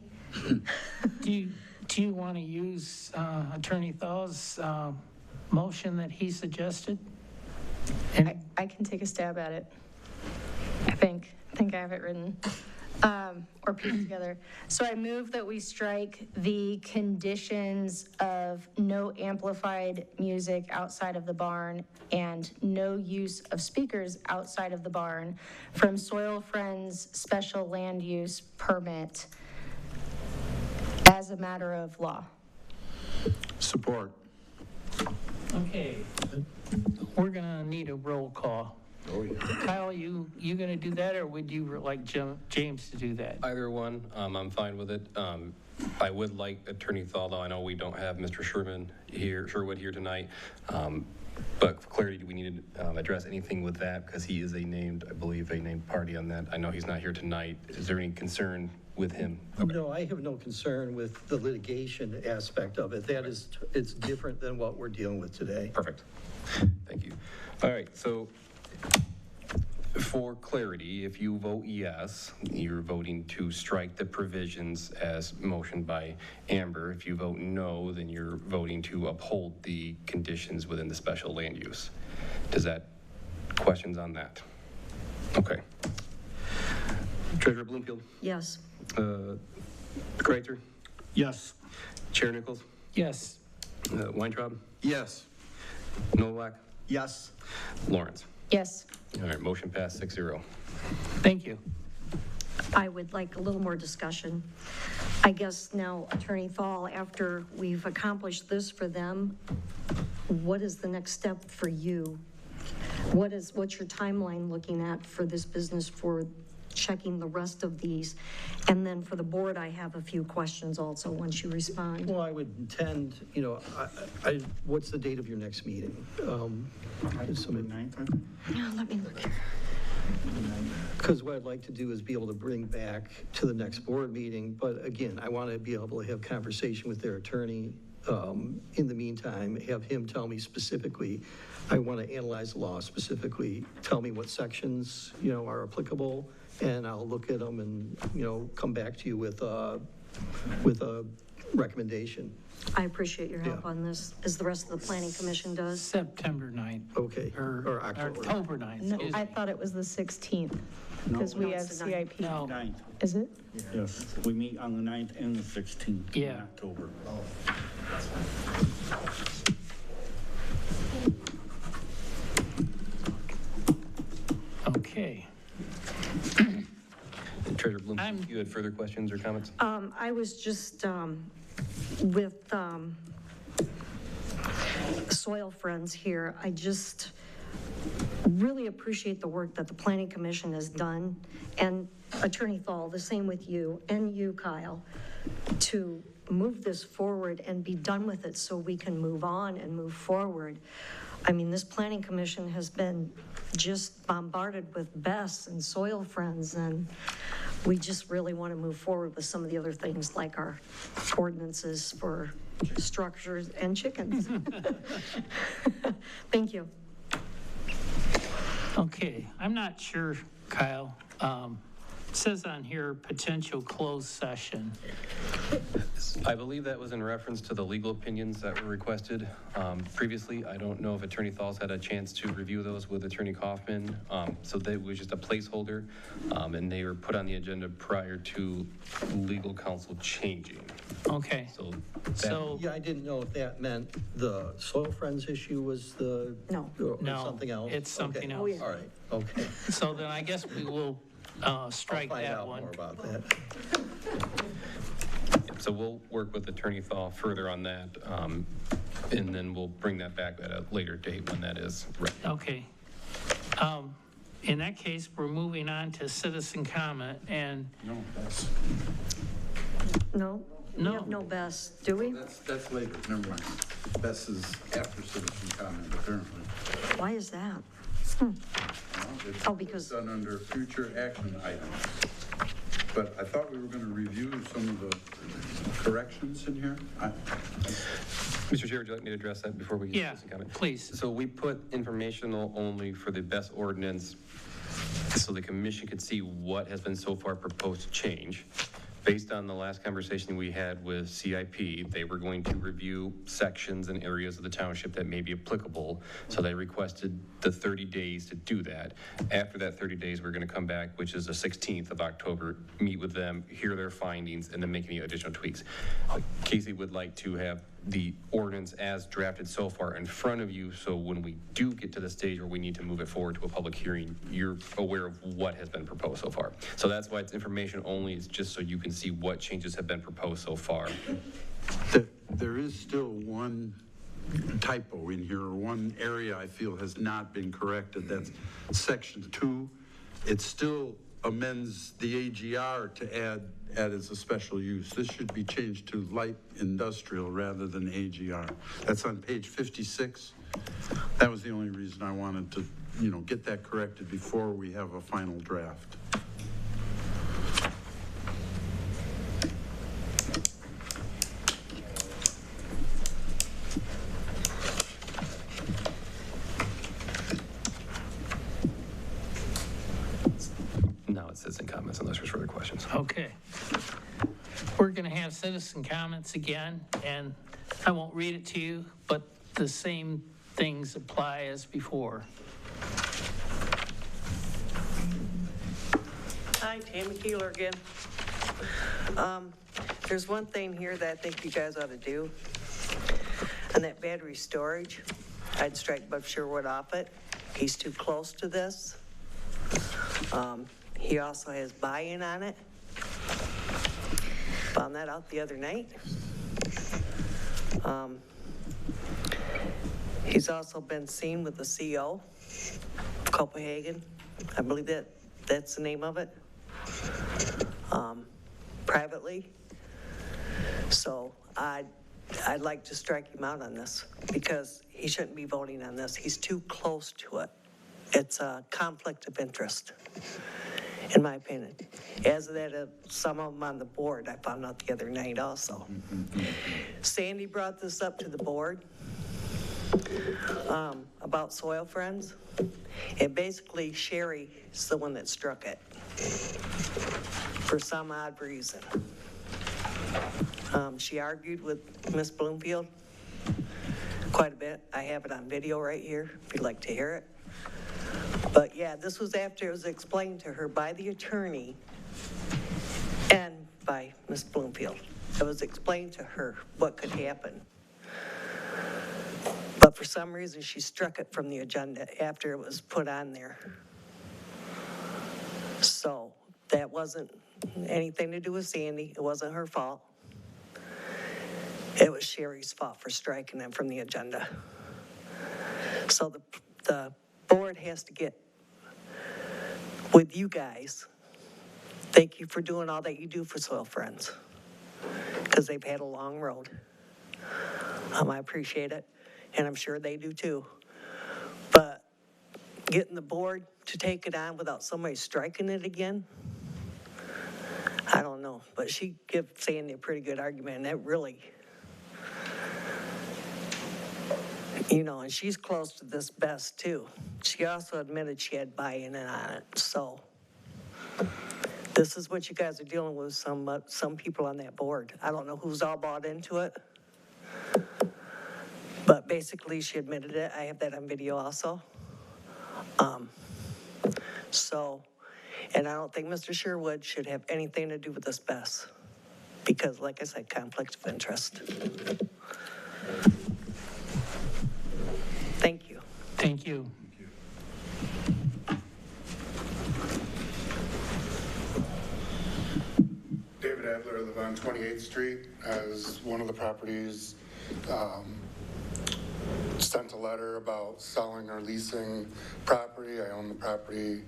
Do you want to use Attorney Thaw's motion that he suggested? And I can take a stab at it. I think I have it written, or pieced together. So I move that we strike the conditions of no amplified music outside of the barn and no use of speakers outside of the barn from Soil Friends special land use permit as a matter of law. Support. Okay, we're gonna need a roll call. Kyle, you gonna do that, or would you like James to do that? Either one, I'm fine with it. I would like Attorney Thaw, though I know we don't have Mr. Sherwood here tonight. But for clarity, do we need to address anything with that? Because he is I believe, a named party on that. I know he's not here tonight. Is there any concern with him? No, I have no concern with the litigation aspect of it. That is, it's different than what we're dealing with today. Perfect. Thank you. All right, so for clarity, if you vote yes, you're voting to strike the provisions as motioned by Amber. If you vote no, then you're voting to uphold the conditions within the special land use. Does that, questions on that? Okay. Treasurer Bloomfield? Yes. Kreitzer? Yes. Chair Nichols? Yes. Weintraub? Yes. Nowak? Yes. Lawrence? Yes. All right, motion passed 6-0. Thank you. I would like a little more discussion. I guess now, Attorney Thal, after we've accomplished this for them, what is the next step for you? What's your timeline looking at for this business for checking the rest of these? And then for the board, I have a few questions also once you respond. Well, I would intend, what's the date of your next meeting? Let me look here. Because what I'd like to do is be able to bring back to the next board meeting, but again, I want to be able to have conversation with their attorney. In the meantime, have him tell me specifically, I want to analyze the law specifically, tell me what sections, are applicable, and I'll look at them and, come back to you with a recommendation. I appreciate your help Yeah. on this, as the rest of the planning commission does. September 9th. Okay, or October. October 9th. No, excuse I me. thought it was the 16th, because we No, have it's the 9th. CIP. No. 9th, Is it? yes. We meet on the 9th and the 16th in Yeah. October. Okay. And Treasurer Bloomfield, you had further questions or comments? I was just with Soil Friends here. I just really appreciate the work that the Planning Commission has done, and Attorney Thal, the same with you, and you, Kyle, to move this forward and be done with it so we can move on and move forward. I mean, this Planning Commission has been just bombarded with BESS and Soil Friends, and we just really want to move forward with some of the other things like our ordinances for structures and chickens. Thank you. Okay, I'm not sure, Kyle. It says on here, potential closed session. I believe that was in reference to the legal opinions that were requested previously. I don't know if Attorney Thals had a chance to review those with Attorney Kaufman. So that was just a placeholder, and they were put on the agenda prior to legal counsel changing. Okay, so, Yeah, I didn't know if that meant the Soil Friends issue was the. No. Or no. something else? It's something Okay. else. Oh, yeah. All right, okay. So then I guess we will strike I'll find that out one. more about that. So we'll work with Attorney Thal further on that, and then we'll bring that back at a later date when that is ready. Okay. In that case, we're moving on to citizen comment, and No? We No. have no BESS, do we? That's later, never mind. Best is after citizen comment, apparently. Why is that? Well, Oh, because- It's done under future action items. but I thought we were going to review some of the corrections in here. Mr. Chair, would you like me to address that before we get Yeah, to this comment? please. So we put informational only for the best ordinance so the commission could see what has been so far proposed to change. Based on the last conversation we had with CIP, they were going to review sections and areas of the township that may be applicable. So they requested the 30 days to do that. After that 30 days, we're going to come back, which is the 16th of October, meet with them, hear their findings, and then make any additional tweaks. Casey would like to have the ordinance as drafted so far in front of you, so when we do get to the stage where we need to move it forward to a public hearing, you're aware of what has been proposed so far. So that's why it's information only, it's just so you can see what changes have been proposed so far. There is still one typo in here, or one area I feel has not been corrected. That's section 2. It still amends the AGR to add as a special use. This should be changed to light industrial rather than AGR. That's on page 56. That was the only reason I wanted to, get that corrected before we have a final draft. Now it says in comments unless there's further questions. Okay. We're going to have citizen comments again, and I won't read it to you, but the same things apply as before. Hi, Tammy Keeler again. There's one thing here that I think you guys ought to do. On that battery storage, I'd strike Bob Sherwood off it. He's too close to this. He also has buy-in on it. Found that out the other night. He's also been seen with the CO, Copenhagen. I believe that's the name of it. Privately. So I'd like to strike him out on this because he shouldn't be voting on this. He's too close to it. It's a conflict of interest, in my opinion. As of that, some of them on the board, I found out the other night also. Sandy brought this up to the board about Soil Friends, and basically Sherry is the one that struck it for some odd reason. She argued with Miss Bloomfield quite a bit. I have it on video right here if you'd like to hear it. But yeah, this was after it was explained to her by the attorney and by Miss Bloomfield. It was explained to her what could happen. But for some reason, she struck it from the agenda after it was put on there. So that wasn't anything to do with Sandy. It wasn't her fault. It was Sherry's fault for striking them from the agenda. So the board has to get with you guys. Thank you for doing all that you do for Soil Friends, because they've had a long road. I appreciate it, and I'm sure they do too. But getting the board to take it on without somebody striking it again, I don't know. But she gave Sandy a pretty good argument, and that really, and she's close to this best too. She also admitted she had buy-in on it. So this is what you guys are dealing with, some people on that board. I don't know who's all bought into it, but basically she admitted it. I have that on video also. And I don't think Mr. Sherwood should have anything to do with this mess because, like I said, conflict of interest. Thank you. Thank you. David Adler, I live on 28th Street. As one of the properties sent a letter about selling or leasing property. I own the property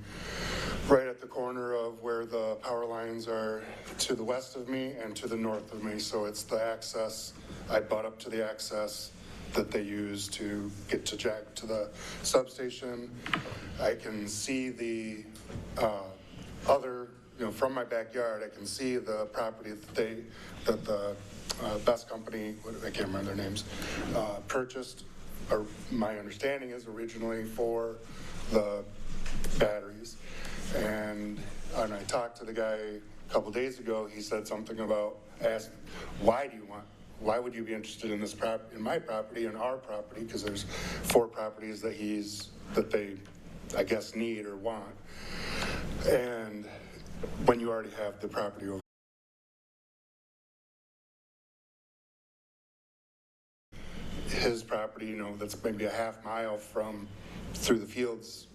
right at the corner of where the power lines are to the west of me and to the north of me. So it's the access. I butt up to the access that they use to get to jack to the substation. I can see the other from my backyard, I can see the property that the Best Company, I can't remember their names, purchased, or my understanding is originally for the batteries. And I talked to the guy a couple days ago, he said something about, asked, why would you be interested in this in my property and our property? Because there's 4 properties that they, I guess, need or want. And when you already have the property over. His property, that's maybe a half mile through the fields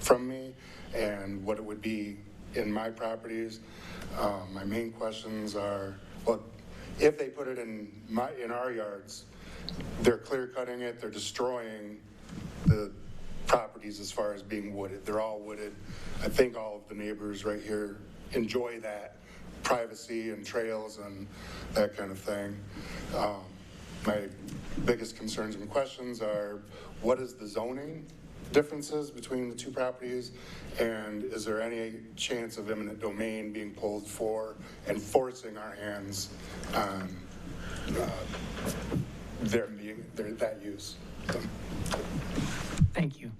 from me, and what it would be in my properties. My main questions are, well, if they put it in our yards, they're clear cutting it, they're destroying the properties as far as being wooded. They're all wooded. I think all of the neighbors right here enjoy that privacy and trails and that kind of thing. My biggest concerns and questions are, what is the zoning differences between the 2 properties, and is there any chance of eminent domain being pulled for and forcing our hands on that use? Thank you.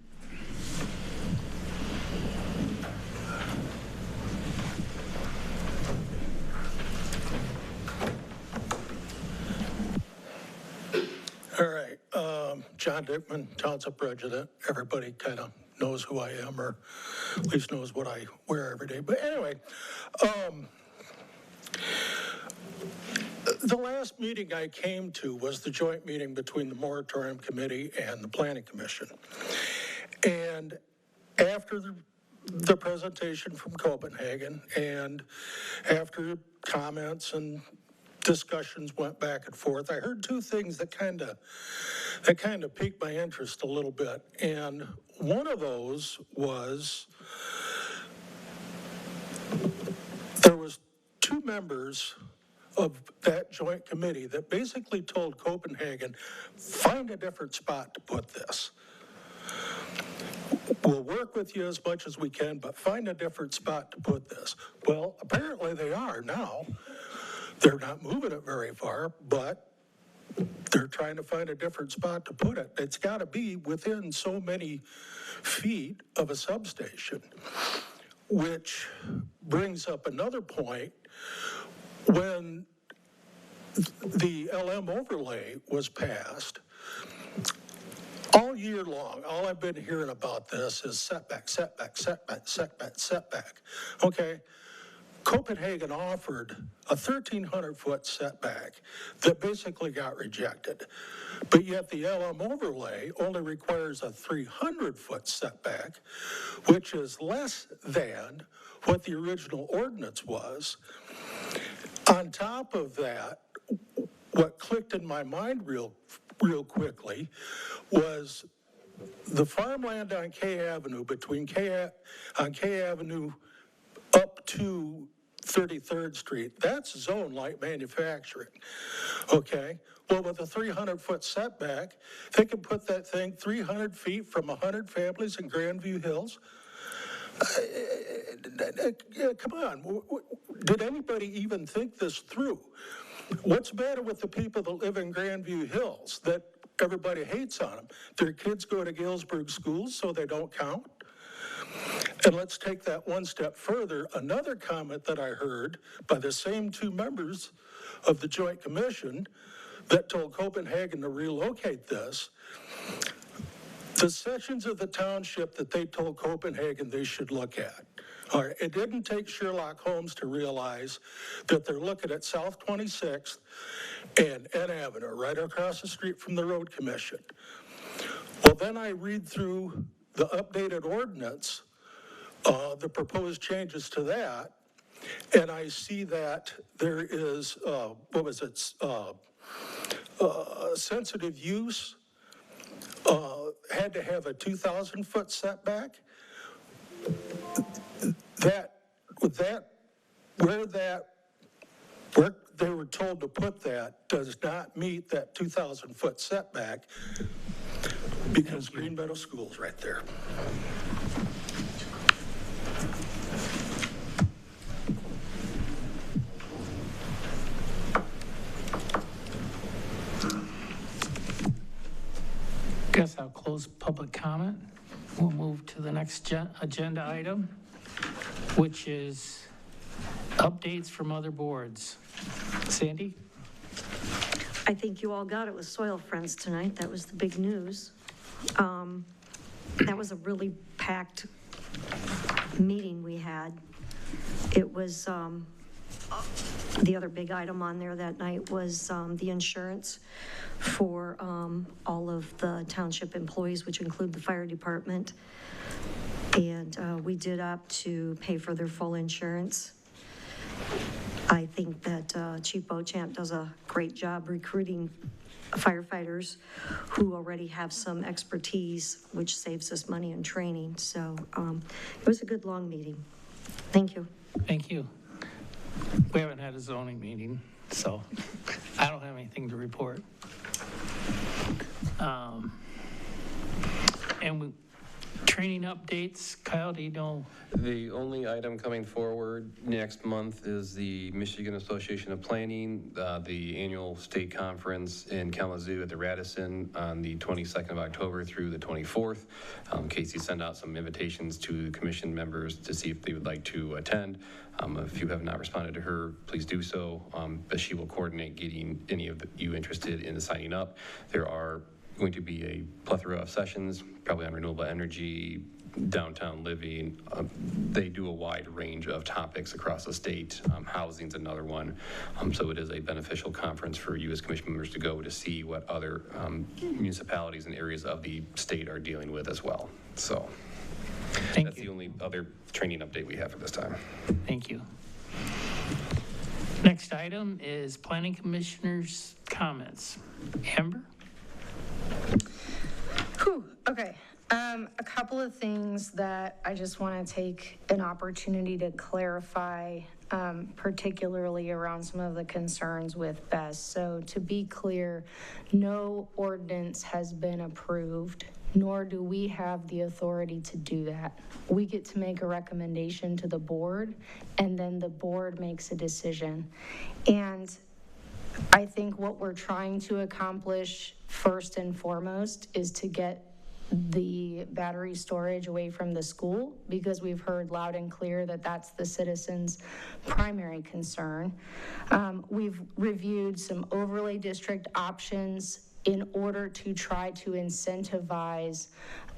All right, John Dickman, Township President. Everybody kind of knows who I am, or at least knows what I wear every day. But anyway, the last meeting I came to was the joint meeting between the Moratorium Committee and the Planning Commission. And after the presentation from Copenhagen, and after comments and discussions went back and forth, I heard 2 things that kind of piqued my interest a little bit. And one of those was there was 2 members of that joint committee that basically told Copenhagen, find a different spot to put this. We'll work with you as much as we can, but find a different spot to put this. Well, apparently they are now. They're not moving it very far, but they're trying to find a different spot to put it. It's got to be within so many feet of a substation, which brings up another point. When the LM overlay was passed, all year long, all I've been hearing about this is setback, setback, setback, setback, setback. Okay. Copenhagen offered a 1,300-foot setback that basically got rejected. But yet the LM overlay only requires a 300-foot setback, which is less than what the original ordinance was. On top of that, what clicked in my mind real quickly was the farmland on K Avenue, on K Avenue up to 33rd Street, that's zone light manufacturing, okay? Well, with a 300-foot setback, they can put that thing 300 feet from 100 families in Grandview Hills. Come on, did anybody even think this through? What's the matter with the people that live in Grandview Hills that everybody hates on them? Their kids go to Galesburg schools, so they don't count? And let's take that one step further. Another comment that I heard by the same 2 members of the Joint Commission that told Copenhagen to relocate this, the sections of the township that they told Copenhagen they should look at. All right, it didn't take Sherlock Holmes to realize that they're looking at South 26th and N Avenue, right across the street from the Road Commission. Well, then I read through the updated ordinance, the proposed changes to that, and I see that there is, sensitive use had to have a 2,000-foot setback. Where they were told to put that does not meet that 2,000-foot setback, because Green Meadow School's right there. Guess I'll close public comment. We'll move to the next agenda item, which is updates from other boards. Sandy? I think you all got it with Soil Friends tonight. That was the big news. That was a really packed meeting we had. It was, the other big item on there that night was the insurance for all of the township employees, which include the fire department. And we did opt to pay for their full insurance. I think that Chief Beauchamp does a great job recruiting firefighters who already have some expertise, which saves us money in training. So it was a good long meeting. Thank you. Thank you. We haven't had a zoning meeting, so I don't have anything to report. Training updates, Kyle, do you know? The only item coming forward next month is the Michigan Association of Planning, the annual state conference in Kalamazoo at the Radisson on the 22nd of October through the 24th. Casey sent out some invitations to commission members to see if they would like to attend. If you have not responded to her, please do so, but she will coordinate getting any of you interested in signing up. There are going to be a plethora of sessions, probably on renewable energy, downtown living. They do a wide range of topics across the state. Housing's another one. So it is a beneficial conference for you as commission members to go to see what other municipalities and areas of the state are dealing with as well. So that's the only other training update we have at this time. Thank you. Next item is planning commissioners' comments. Amber? Okay. A couple of things that I just want to take an opportunity to clarify, particularly around some of the concerns with BESS. So to be clear, no ordinance has been approved, nor do we have the authority to do that. We get to make a recommendation to the board, and then the board makes a decision. And I think what we're trying to accomplish first and foremost is to get the battery storage away from the school, because we've heard loud and clear that that's the citizens' primary concern. We've reviewed some overlay district options in order to try to incentivize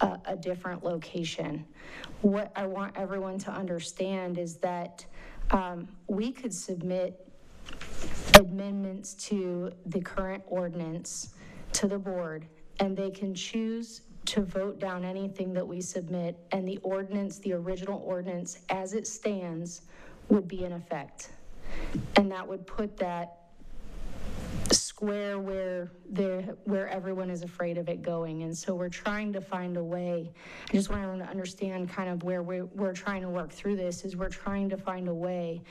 a different location. What I want everyone to understand is that we could submit amendments to the current ordinance to the board, and they can choose to vote down anything that we submit, and the ordinance, the original ordinance as it stands, would be in effect. And that would put that square where everyone is afraid of it going. And so we're trying to find a way. I just want everyone to understand kind of where we're trying to work through this, is we're trying to find a way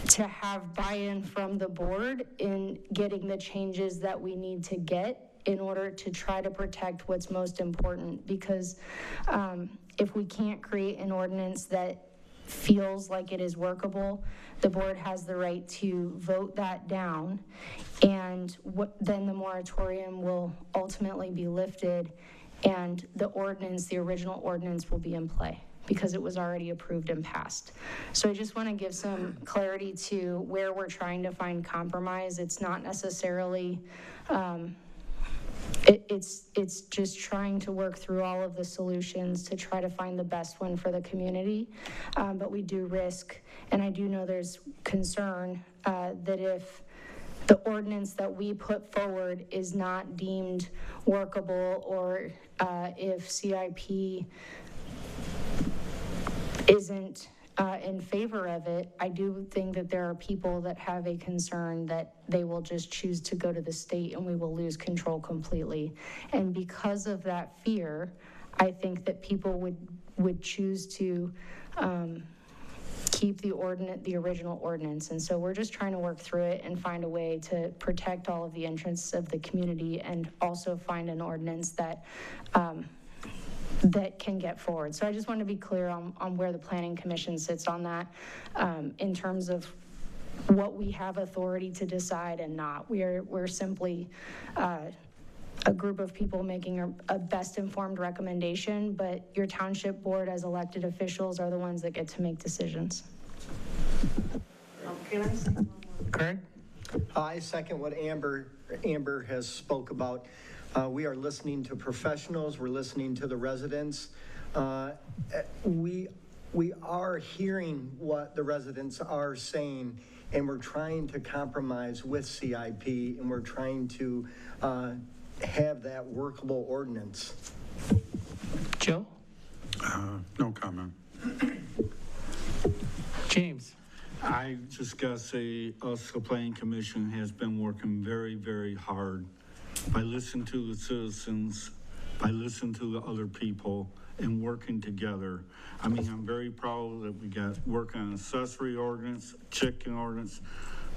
to have buy-in from the board in getting the changes that we need to get in order to try to protect what's most important. Because if we can't create an ordinance that feels like it is workable, the board has the right to vote that down, and then the moratorium will ultimately be lifted, and the ordinance, the original ordinance, will be in play because it was already approved and passed. So I just want to give some clarity to where we're trying to find compromise. It's not necessarily it's just trying to work through all of the solutions to try to find the best one for the community. But we do risk, and I do know there's concern that if the ordinance that we put forward is not deemed workable, or if CIP isn't in favor of it, I do think that there are people that have a concern that they will just choose to go to the state and we will lose control completely. And because of that fear, I think that people would choose to keep the original ordinance. And so we're just trying to work through it and find a way to protect all of the interests of the community, and also find an ordinance that that can get forward. So I just want to be clear on where the Planning Commission sits on that, in terms of what we have authority to decide and not. We're simply a group of people making a best informed recommendation, but your township board as elected officials are the ones that get to make decisions. Can I say one more? Craig? I second what Amber has spoke about. We are listening to professionals, we're listening to the residents. We are hearing what the residents are saying, and we're trying to compromise with CIP, and we're trying to have that workable ordinance. Joe? No comment. James? I just gotta say, us, the planning commission, has been working very, very hard by listening to the citizens, by listening to the other people, and working together. I mean, I'm very proud that we got work on accessory ordinance, chicken ordinance,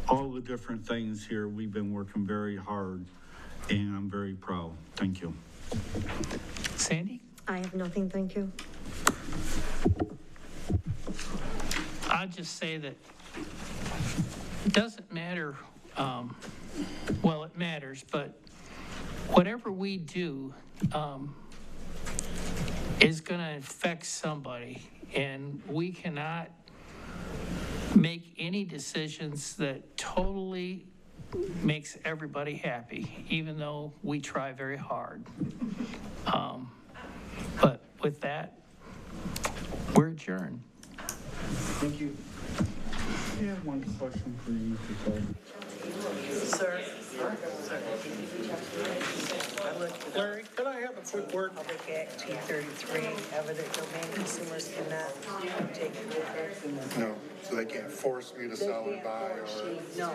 all the different things here. We've been working very hard, and I'm very proud. Thank you. Sandy? I have nothing, thank you. I'll just say that it doesn't matter, well, it matters, but whatever we do is going to affect somebody, and we cannot make any decisions that totally makes everybody happy, even though we try very hard. But with that, we're adjourned. Thank you. I have one question for you, Sir? Larry, could I have a quick word? Public Act 233, evident domain, consumers cannot take it. No, so they can't force me to sell or buy or? No,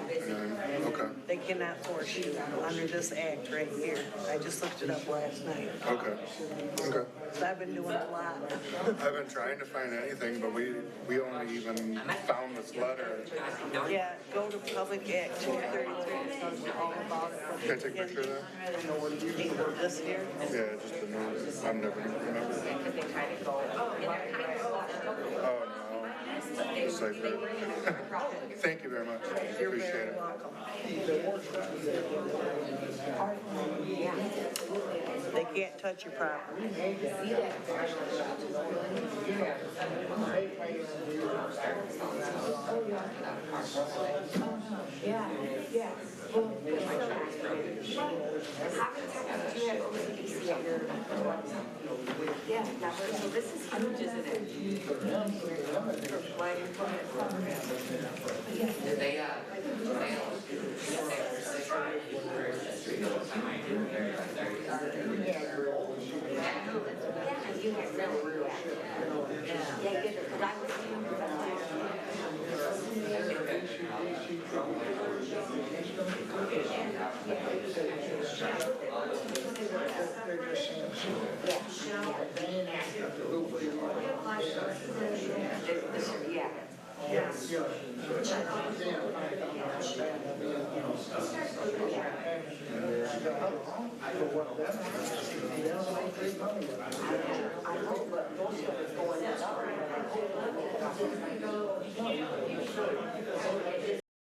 Okay, they cannot force you under this act right here. I just looked it up last night. okay. So I've been doing a lot. I've been trying to find anything, but we only even found this letter. Yeah, go to Public Act 233, it tells you all about it. Can I take a picture of that? This here? Yeah, just the notice. I'm never gonna remember. Oh, no. Just like that. Thank you very much. You're Appreciate very it. welcome. They can't touch your property. Yeah.